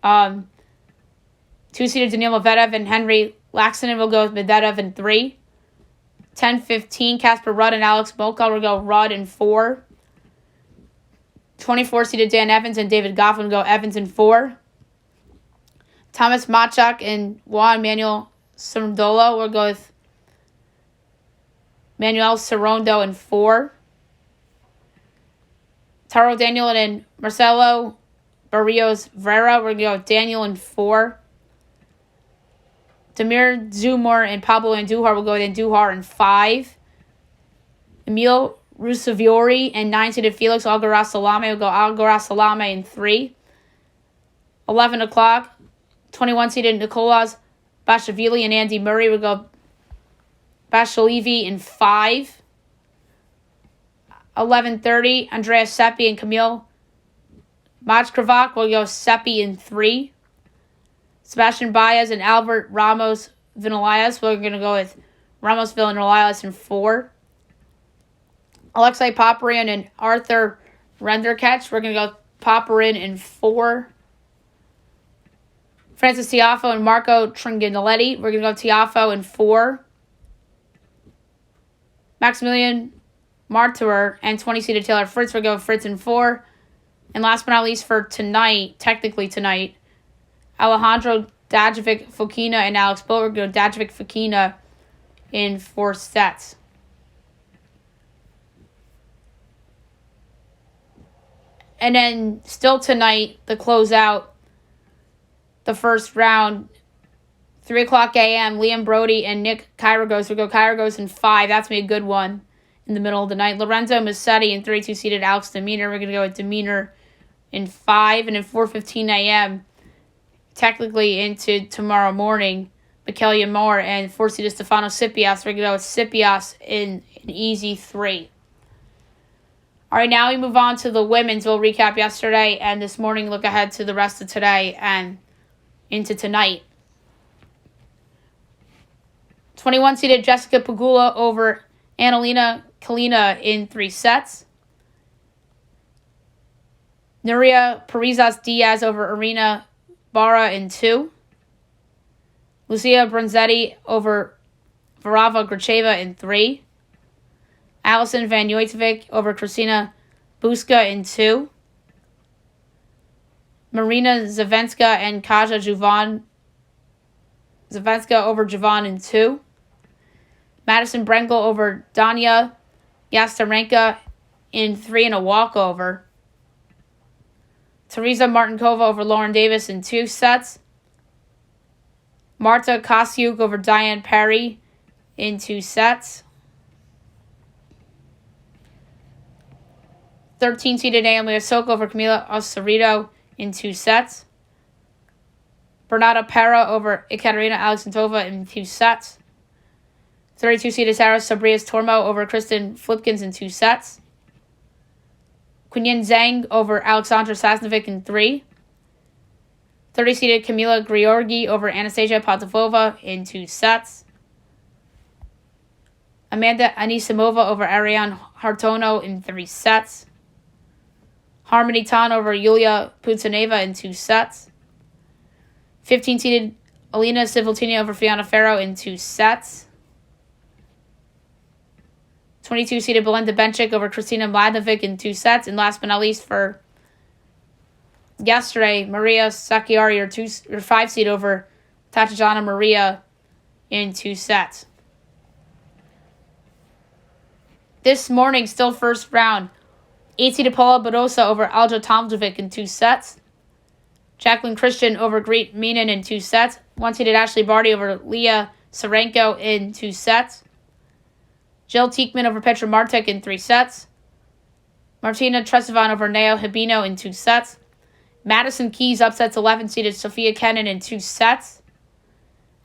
[SPEAKER 1] 2-seeded Daniil Medvedev and Henry Laxonen. We'll go with Medvedev in 3. 10:15, Casper Rudd and Alex Moka. We'll go Rudd in 4. 24-seeded Dan Evans and David Goff. We'll go Evans in 4. Thomas Machak and Juan Manuel Cerundolo. We'll go with Manuel Cerondo in 4. Taro Daniel and Marcelo Barrios Vera. We're going to go with Daniel in 4. Damir Zumor and Pablo Andujar will go with Andujar in 5. Emil Rusaviori and 9-seeded Felix Algaraz-Salame will go Algaraz-Salame in 3. 11 o'clock, 21-seeded Nicolas Bashashvili and Andy Murray will go Bashalivi in 5. 11:30, Andreas Seppi and Kamil Majkrovac will go Seppi in 3. Sebastian Baez and Albert Ramos Vinalias. We're going to go with Ramos Vinalias in 4. Alexei Paparin and Arthur Renderketch. We're going to go Paparin in 4. Francis Tiafoe and Marco Tringanelletti. We're going to go Tiafoe in 4. Maximilian Martyr and 20-seeded Taylor Fritz. We're going to go Fritz in 4. And last but not least for tonight, technically tonight, Alejandro Dajovic Fokina and Alex Bolt. We're going to go Dajovic Fokina in 4 sets. And then still tonight, to close out the first round, 3 o'clock a.m., Liam Brody and Nick Kyragos. We'll go Kyragos in 5. That's going to be a good one in the middle of the night. Lorenzo Musetti and 32-seeded Alex Demeanor. We're going to go with Demeanor in 5. And at 4:15 a.m., technically into tomorrow morning, Mikael Moore and 4-seeded Stefano Tsitsipas. We're going to go with Tsitsipas in an easy 3. All right, now we move on to the women's. We'll recap yesterday and this morning, look ahead to the rest of today and into tonight. 21-seeded Jessica Pegula over Annalena Kalina in 3 sets. Nuria Parizas Diaz over Irina Bara in 2. Lucia Bronzetti over Varava Gracheva in 3. Alison Van Uytvanck over Kristina Buska in 2. Marina Zavenska and Kaja Juvan. Zavenska over Juvan in 2. Madison Brengle over Danya Yastarenka in 3 and a walkover. Teresa Martinkova over Lauren Davis in 2 sets. Marta Kasiuk over Diane Perry in 2 sets. 13-seeded Naomi Osaka over Camila Osarito in 2 sets. Bernarda Pera over Ekaterina Alexandrova in 2 sets. 32-seeded Sarah Sabrias Tormo over Kristen Flipkins in 2 sets. Quinyin Zhang over Alexandra Sasnovic in 3. 30-seeded Kamila Griorgi over Anastasia Potapova in 2 sets. Amanda Anisimova over Ariane Hartono in 3 sets. Harmony Tan over Yulia Putineva in 2 sets. 15-seeded Alina Civiltini over Fiona Ferro in 2 sets. 22-seeded Belinda Bencic over Kristina Mladenovic in 2 sets. And last but not least for yesterday, Maria Sakkari, or 5-seed over Tatiana Maria in 2 sets. This morning, still first round, 8-seeded Paula Badosa over Alja Tomljanovic in 2 sets. Jacqueline Christian over Greet Meenan in 2 sets. 1-seeded Ashley Barty over Leah Sarenko in 2 sets. Jill Teekman over Petra Martic in 3 sets. Martina Tresevan over Nao Hibino in 2 sets. Madison Keys upsets 11-seeded Sophia Kenin in 2 sets.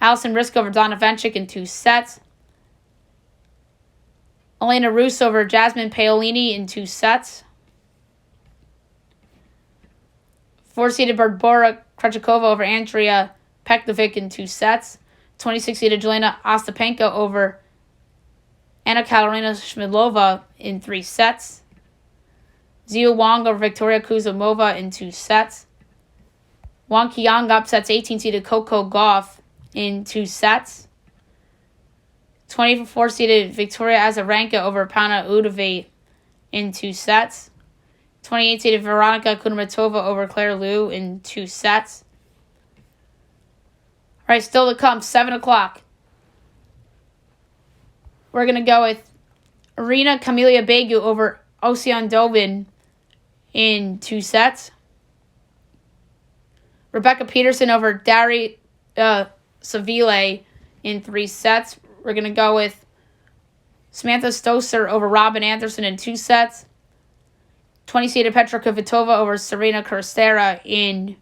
[SPEAKER 1] Allison Risk over Donna Venchik in 2 sets. Elena Roos over Jasmine Paolini in 2 sets. 4-seeded Barbora Krejcikova over Andrea Pektovic in 2 sets. 26-seeded Jelena Ostapenko over Anna Katerina Shmidlova in 3 sets. Zhu Wang over Victoria Kuzmova in 2 sets. Wang Qiang upsets 18-seeded Coco Gauff in 2 sets. 24-seeded Victoria Azarenka over Pana Udovate in 2 sets. 28-seeded Veronika Kudermetova over Claire Liu in 2 sets. All right, still to come, 7 o'clock. We're going to go with Arena Camelia Begu over Ocean Dovin in 2 sets. Rebecca Peterson over Dari Savile in 3 sets. We're going to go with Samantha Stosur over Robin Anderson in 2 sets. 20-seeded Petra Kvitova over Serena Corstera in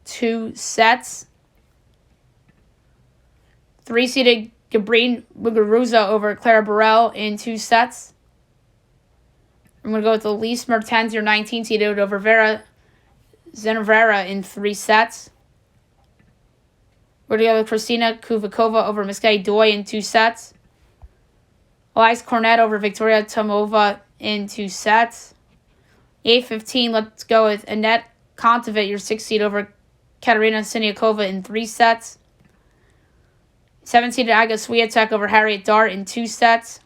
[SPEAKER 1] 2 sets. 3-seeded Gabrine Muguruza over Clara Burrell in 2 sets. I'm going to go with Elise Mertens, your 19-seeded over Vera Zenevera in 3 sets. We're going to go with Kristina Kuvikova over Miskay Doi in 2 sets. Elise Cornet over Victoria Tomova in 2 sets. 8-15, let's go with Annette Kontaveit, your 6th seed over Katerina Siniakova in 3 sets. 7-seeded Aga Swiatek over Harriet Dart in 2 sets.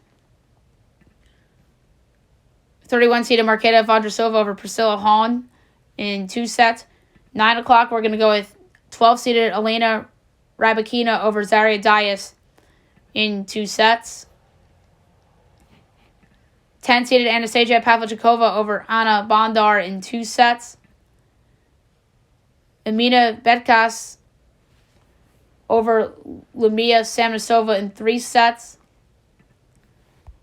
[SPEAKER 1] 31-seeded Marketa Vondrasova over Priscilla Hahn in 2 sets. 9 o'clock, we're going to go with 12-seeded Elena Rybakina over Zaria Dias in 2 sets. 10-seeded Anastasia Pavlyuchova over Anna Bondar in 2 sets. Amina Betkas over Lumia Samsonova in 3 sets.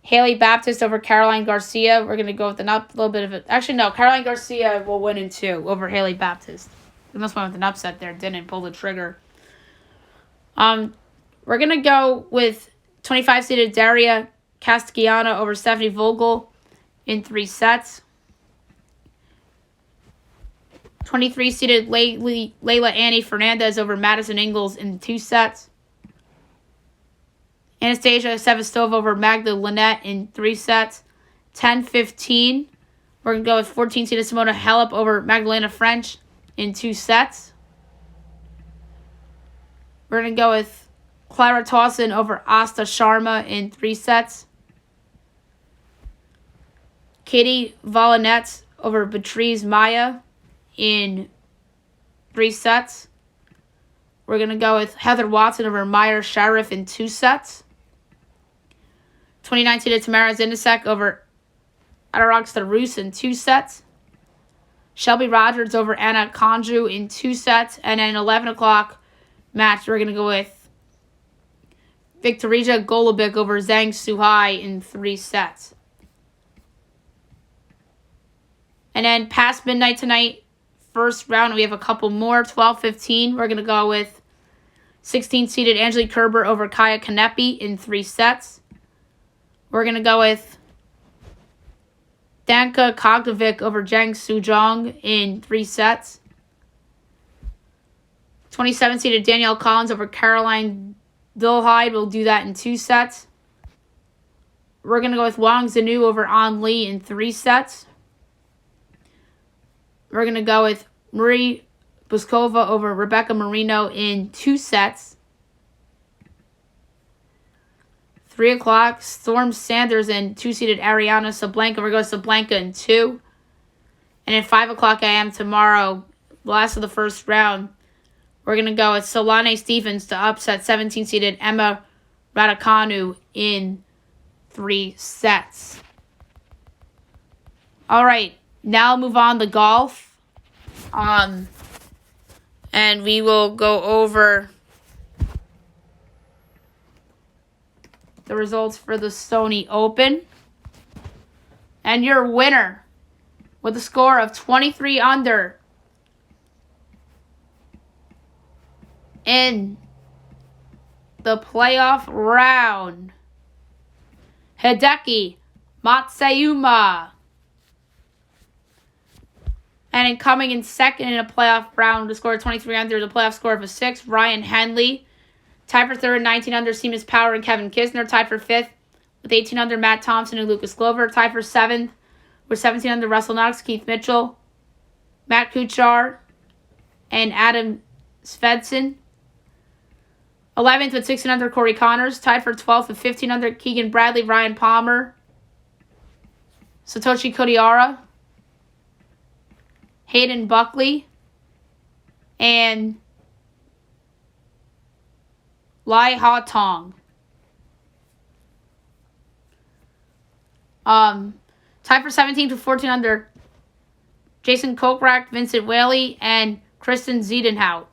[SPEAKER 1] Haley Baptist over Caroline Garcia. We're going to go with little bit of it. Actually, no. Caroline Garcia will win in 2 over Haley Baptist. We must went with an upset there. Didn't pull the trigger. We're going to go with 25-seeded Daria Castellana over Stephanie Vogel in 3 sets. 23-seeded Layla Annie Fernandez over Madison Ingles in 2 sets. Anastasia Sevastova over Magda Lynette in 3 sets. 10-15. We're going to go with 14-seeded Simona Halep over Magdalena French in 2 sets. We're going to go with Clara Tauson over Asta Sharma in 3 sets. Katie Volinets over Beatriz Maya in 3 sets. We're going to go with Heather Watson over Meyer Sharif in 2 sets. 29-seeded Tamara Zindasek over Adarox Rus in 2 sets. Shelby Rogers over Anna Konju in 2 sets. And then 11 o'clock match, we're going to go with Viktorija Golubic over Zhang Suhai in 3 sets. And then past midnight tonight, first round, we have a couple more. 12-15, we're going to go with 16-seeded Angelique Kerber over Kaya Kanepi in 3 sets. We're going to go with Danka Kogdovic over Zhang Suzhong in 3 sets. 27-seeded Danielle Collins over Caroline Dilhide. We'll do that in 2 sets. We're going to go with Wang Zinu over An Li in 3 sets. We're going to go with Marie Buskova over Rebecca Marino in 2 sets. 3 o'clock, Storm Sanders and 2-seeded Ariana Sablenka. We're going to go Sablenka in 2. And at 5 o'clock a.m. tomorrow, last of the first round, we're going to go with Solane Stephens to upset 17-seeded Emma Raducanu in 3 sets. All right, now move on to golf. And we will go over the results for the Sony Open. And your winner with a score of 23 under in the playoff round. Hideki Matsuyama. And in coming in second in a playoff round with a score of 23 under, the playoff score of a 6, Ryan Henley. Tied for third, 19 under, Seamus Power and Kevin Kisner. Tied for fifth with 18 under, Matt Thompson and Lucas Glover. Tied for seventh with 17 under, Russell Knox, Keith Mitchell, Matt Kuchar, and Adam Svensson. 11th with 16 under, Corey Connors. Tied for 12th with 15 under, Keegan Bradley, Ryan Palmer, Satoshi Kodiara, Hayden Buckley, and Lai Ha Tong. Tied for 17th with 14 under, Jason Kokrak, Vincent Whaley, and Kristen Ziedenhout.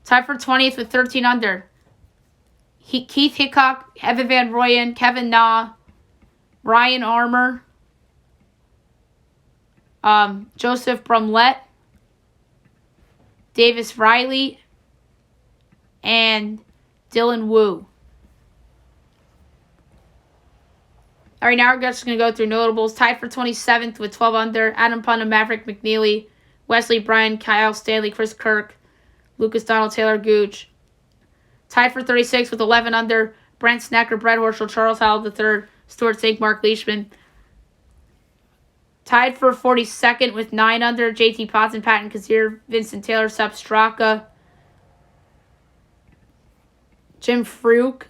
[SPEAKER 1] Tied for 20th with 13 under, Keith Hickok, Evan Van Royen, Kevin Na, Ryan Armour, Joseph Brumlett, Davis Riley, and Dylan Wu. All right, now we're just going to go through notables. Tied for 27th with 12 under, Adam Putnam, Maverick McNeely, Wesley Bryan, Kyle Stanley, Chris Kirk, Lucas Donald, Taylor Gooch. Tied for 36th with 11 under, Brent Snecker, Brett Horschel, Charles Howell III, Stuart Sink, Mark Leishman. Tied for 42nd with 9 under, JT Potts and Patton Kazir, Vincent Taylor, Sepp Straka, Jim Fruke.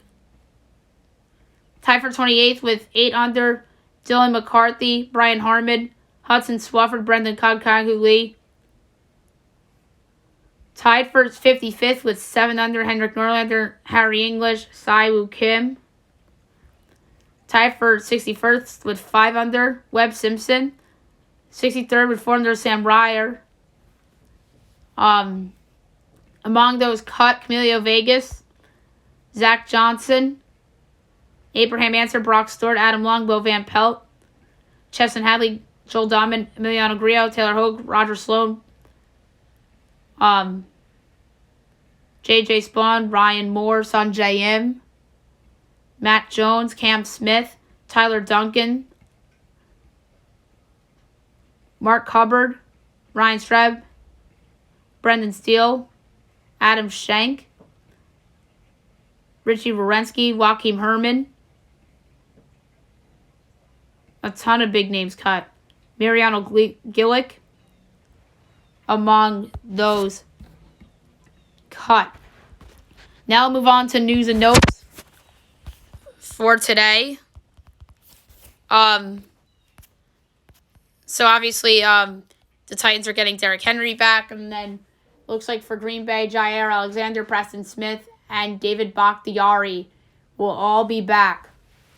[SPEAKER 1] Tied for 28th with 8 under, Dylan McCarthy, Brian Harmon, Hudson Swafford, Brendan Kodkagu Lee. Tied for 55th with 7 under, Henrik Norlander, Harry English, Sai Woo Kim. Tied for 61st with 5 under, Webb Simpson. 63rd with 4 under, Sam Ryer. Among those cut, Camilo Vegas, Zach Johnson, Abraham Anser, Brock Stewart, Adam Long, Bo Van Pelt, Chesson Hadley, Joel Dahman, Emiliano Grillo, Taylor Hogue, Roger Sloan, J.J. Spawn, Ryan Moore, Sanjay M, Matt Jones, Cam Smith, Tyler Duncan, Mark Hubbard, Ryan Streb, Brendan Steele, Adam Schenk, Richie Wierenski, Joachim Herman. A ton of big names cut. Mariano Gillick among those cut. Now we'll move on to news and notes for today. So obviously, the Titans are getting Derrick Henry back, and then looks like for Green Bay, Jair Alexander, Preston Smith, and David Bakhtiari will all be back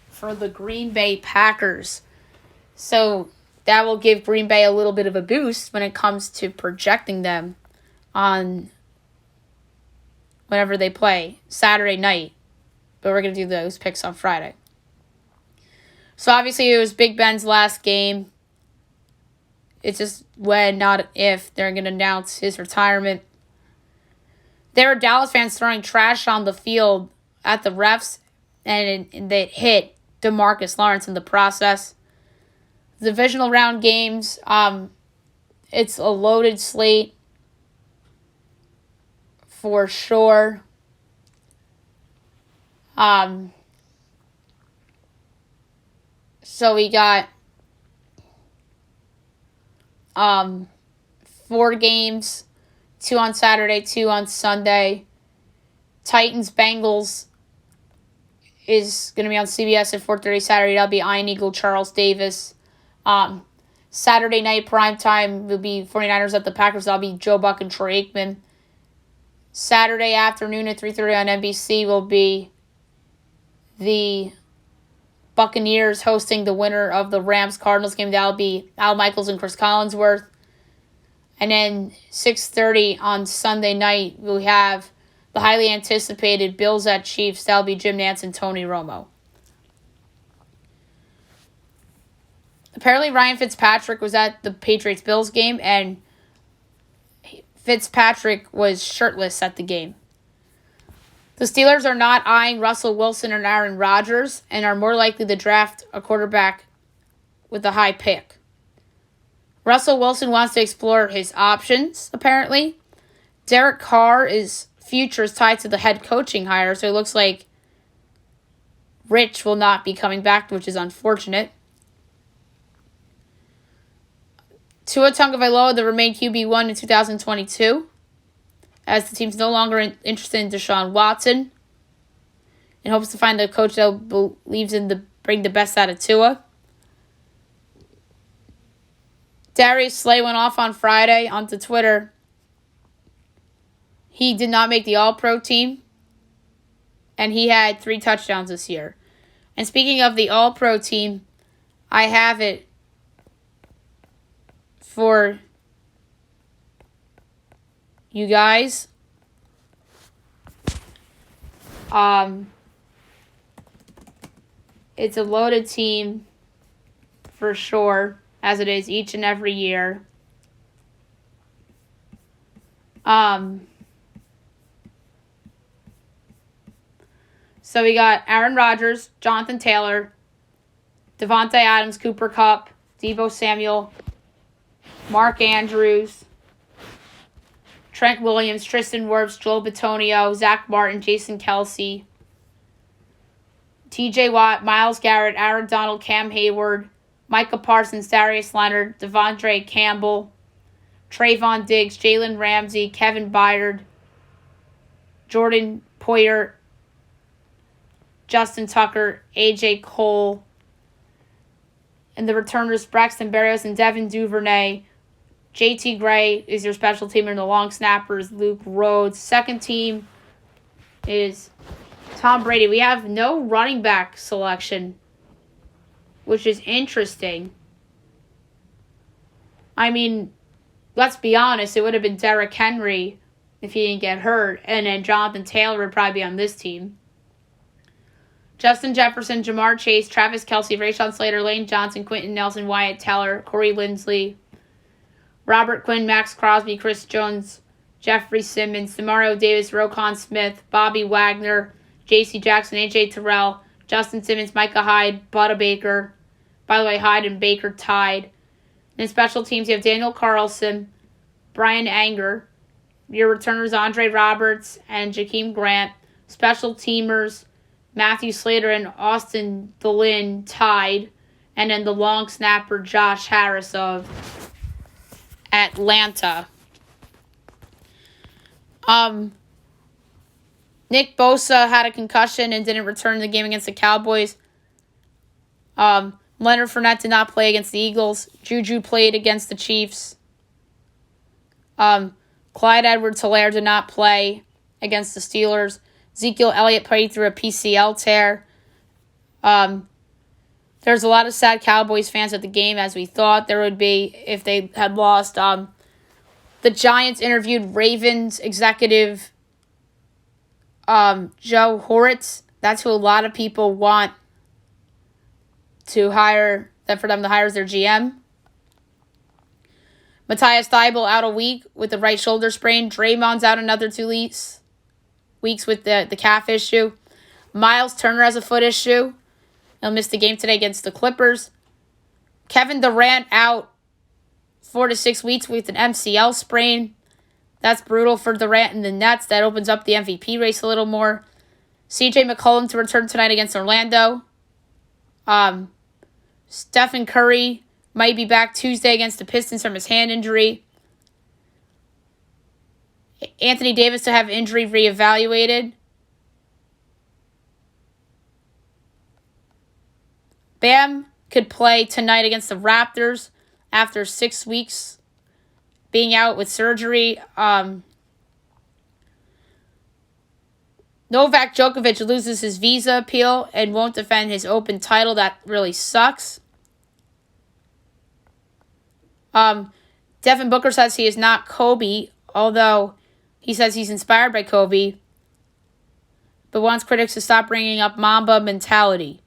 [SPEAKER 1] for the Green Bay Packers. So that will give Green Bay a little bit of a boost when it comes to projecting them on whenever they play Saturday night. But we're going to do those picks on Friday. So obviously it was Big Ben's last game. It's just when, not if, they're going to announce his retirement. There were Dallas fans throwing trash on the field at the refs, and they hit DeMarcus Lawrence in the process. Divisional round games, it's a loaded slate for sure. So we got 4 games, 2 on Saturday, 2 on Sunday. Titans Bengals is going to be on CBS at 4:30 Saturday. That'll be Iron Eagle, Charles Davis. Saturday night primetime will be 49ers at the Packers. That'll be Joe Buck and Troy Aikman. Saturday afternoon at 3:30 on NBC will be the Buccaneers hosting the winner of the Rams-Cardinals game. That'll be Al Michaels and Chris Collinsworth. And then 6:30 on Sunday night, we have the highly anticipated Bills at Chiefs. That'll be Jim Nantz and Tony Romo. Apparently, Ryan Fitzpatrick was at the Patriots-Bills game, and Fitzpatrick was shirtless at the game. The Steelers are not eyeing Russell Wilson and Aaron Rodgers and are more likely to draft a quarterback with a high pick. Russell Wilson wants to explore his options, apparently. Derek Carr's future is tied to the head coaching hire, so it looks like Rich will not be coming back, which is unfortunate. Tua Tagovailoa to remain QB1 in 2022, as the team's no longer interested in Deshaun Watson and hopes to find a coach that believes in bring the best out of Tua. Darius Slay went off on Friday onto Twitter. He did not make the All-Pro team, and he had 3 touchdowns this year. And speaking of the All-Pro team, I have it for you guys. It's a loaded team for sure, as it is each and every year. So we got Aaron Rodgers, Jonathan Taylor, Devontae Adams, Cooper Kupp, Deebo Samuel, Mark Andrews, Trent Williams, Tristan Wirfs, Joel Bitonio, Zach Martin, Jason Kelsey, TJ Watt, Myles Garrett, Aaron Donald, Cam Hayward, Micah Parsons, Darius Leonard, Devondre Campbell, Trayvon Diggs, Jalen Ramsey, Kevin Byard, Jordan Poyer, Justin Tucker, AJ Cole, and the returners Braxton Berrios and Devin Duvernay. JT Gray is your special teamer, and the long snappers Luke Rhodes. Second team is Tom Brady. We have no running back selection, which is interesting. I mean, let's be honest, it would have been Derrick Henry if he didn't get hurt, and then Jonathan Taylor would probably be on this team. Justin Jefferson, Jamar Chase, Travis Kelce, Rashawn Slater, Lane Johnson, Quentin Nelson, Wyatt Teller, Corey Linsley, Robert Quinn, Max Crosby, Chris Jones, Jeffrey Simmons, Demario Davis, Roquan Smith, Bobby Wagner, J.C. Jackson, A.J. Terrell, Justin Simmons, Micah Hyde, Budda Baker. By the way, Hyde and Baker tied. In special teams, you have Daniel Carlson, Brian Anger. Your returners, Andre Roberts and Jakeem Grant. Special teamers, Matthew Slater and Austin Dillon tied. And then the long snapper, Josh Harris of Atlanta. Nick Bosa had a concussion and didn't return to the game against the Cowboys. Leonard Fournette did not play against the Eagles. Juju played against the Chiefs. Clyde Edwards-Helaire did not play against the Steelers. Ezekiel Elliott played through a PCL tear. There's a lot of sad Cowboys fans at the game, as we thought there would be if they had lost. The Giants interviewed Ravens executive Joe Horitz. That's who a lot of people want to hire, for them to hire as their GM. Matthias Thybulle out a week with the right shoulder sprain. Draymond's out another 2 weeks with the calf issue. Miles Turner has a foot issue. He'll miss the game today against the Clippers. Kevin Durant out 4 to 6 weeks with an MCL sprain. That's brutal for Durant and the Nets. That opens up the MVP race a little more. CJ McCollum to return tonight against Orlando. Stephen Curry might be back Tuesday against the Pistons from his hand injury. Anthony Davis to have injury reevaluated. Bam could play tonight against the Raptors after 6 weeks being out with surgery. Novak Djokovic loses his visa appeal and won't defend his Open title. That really sucks. Devin Booker says he is not Kobe, although he says he's inspired by Kobe, but wants critics to stop bringing up Mamba mentality.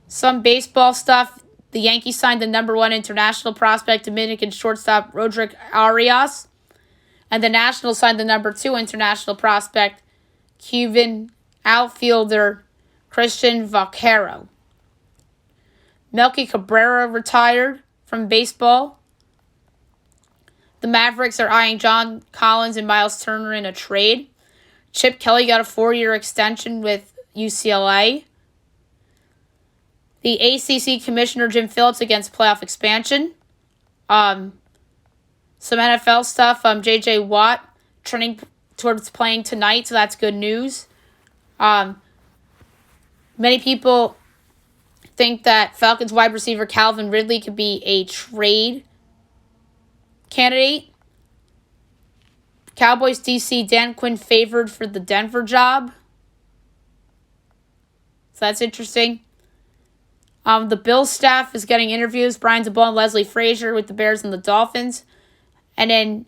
[SPEAKER 1] Some baseball stuff. The Yankees signed the number 1 international prospect, Dominican shortstop Roderick Arias. And the Nationals signed the number 2 international prospect, Cuban outfielder Christian Vaquero. Melky Cabrera retired from baseball. The Mavericks are eyeing John Collins and Miles Turner in a trade. Chip Kelly got a 4-year extension with UCLA. The ACC Commissioner Jim Phillips against playoff expansion. Some NFL stuff. J.J. Watt trending towards playing tonight, so that's good news. Many people think that Falcons wide receiver Calvin Ridley could be a trade candidate. Cowboys DC Dan Quinn favored for the Denver job. So that's interesting. The Bills staff is getting interviews. Brian DeBoer and Leslie Frazier with the Bears and the Dolphins. And then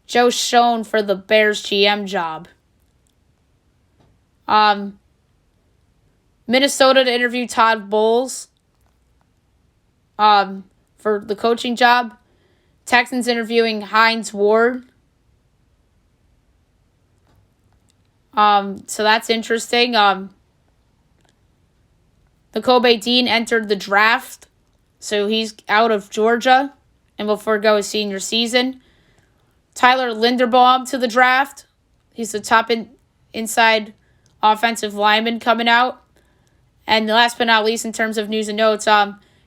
[SPEAKER 1] Joe Schoen for the Bears GM job. Minnesota to interview Todd Bowles for the coaching job. Texans interviewing Hines Ward. So that's interesting. Kobe Dean entered the draft, so he's out of Georgia and will forego his senior season. Tyler Linderbaum to the draft. He's the top inside offensive lineman coming out. And last but not least, in terms of news and notes,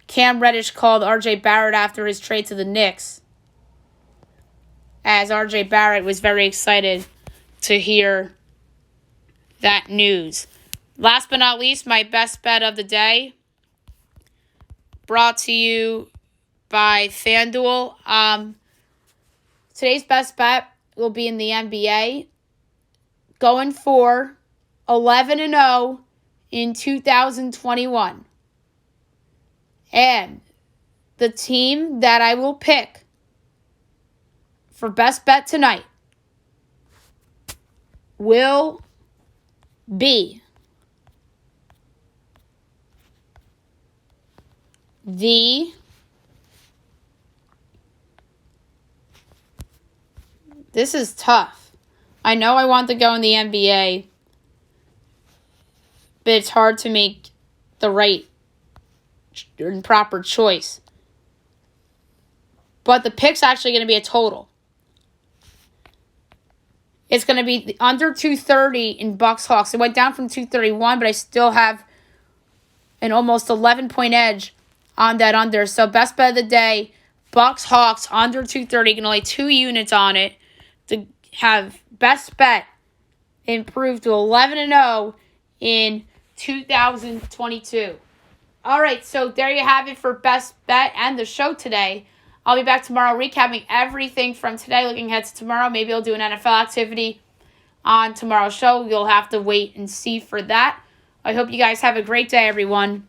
[SPEAKER 1] Cam Reddish called R.J. Barrett after his trade to the Knicks, as R.J. Barrett was very excited to hear that news. Last but not least, my best bet of the day, brought to you by FanDuel. Today's best bet will be in the NBA, going for 11-0 in 2021. And the team that I will pick for best bet tonight will be This is tough. I know I want to go in the NBA, but it's hard to make the right and proper choice. But the pick's actually going to be a total. It's going to be under 230 in Bucks Hawks. It went down from 231, but I still have an almost 11-point edge on that under. So best bet of the day, Bucks Hawks under 230. You can only 2 units on it to have best bet improved to 11-0 in 2022. All right, so there you have it for best bet and the show today. I'll be back tomorrow recapping everything from today, looking ahead to tomorrow. Maybe I'll do an NFL activity on tomorrow's show. You'll have to wait and see for that. I hope you guys have a great day, everyone.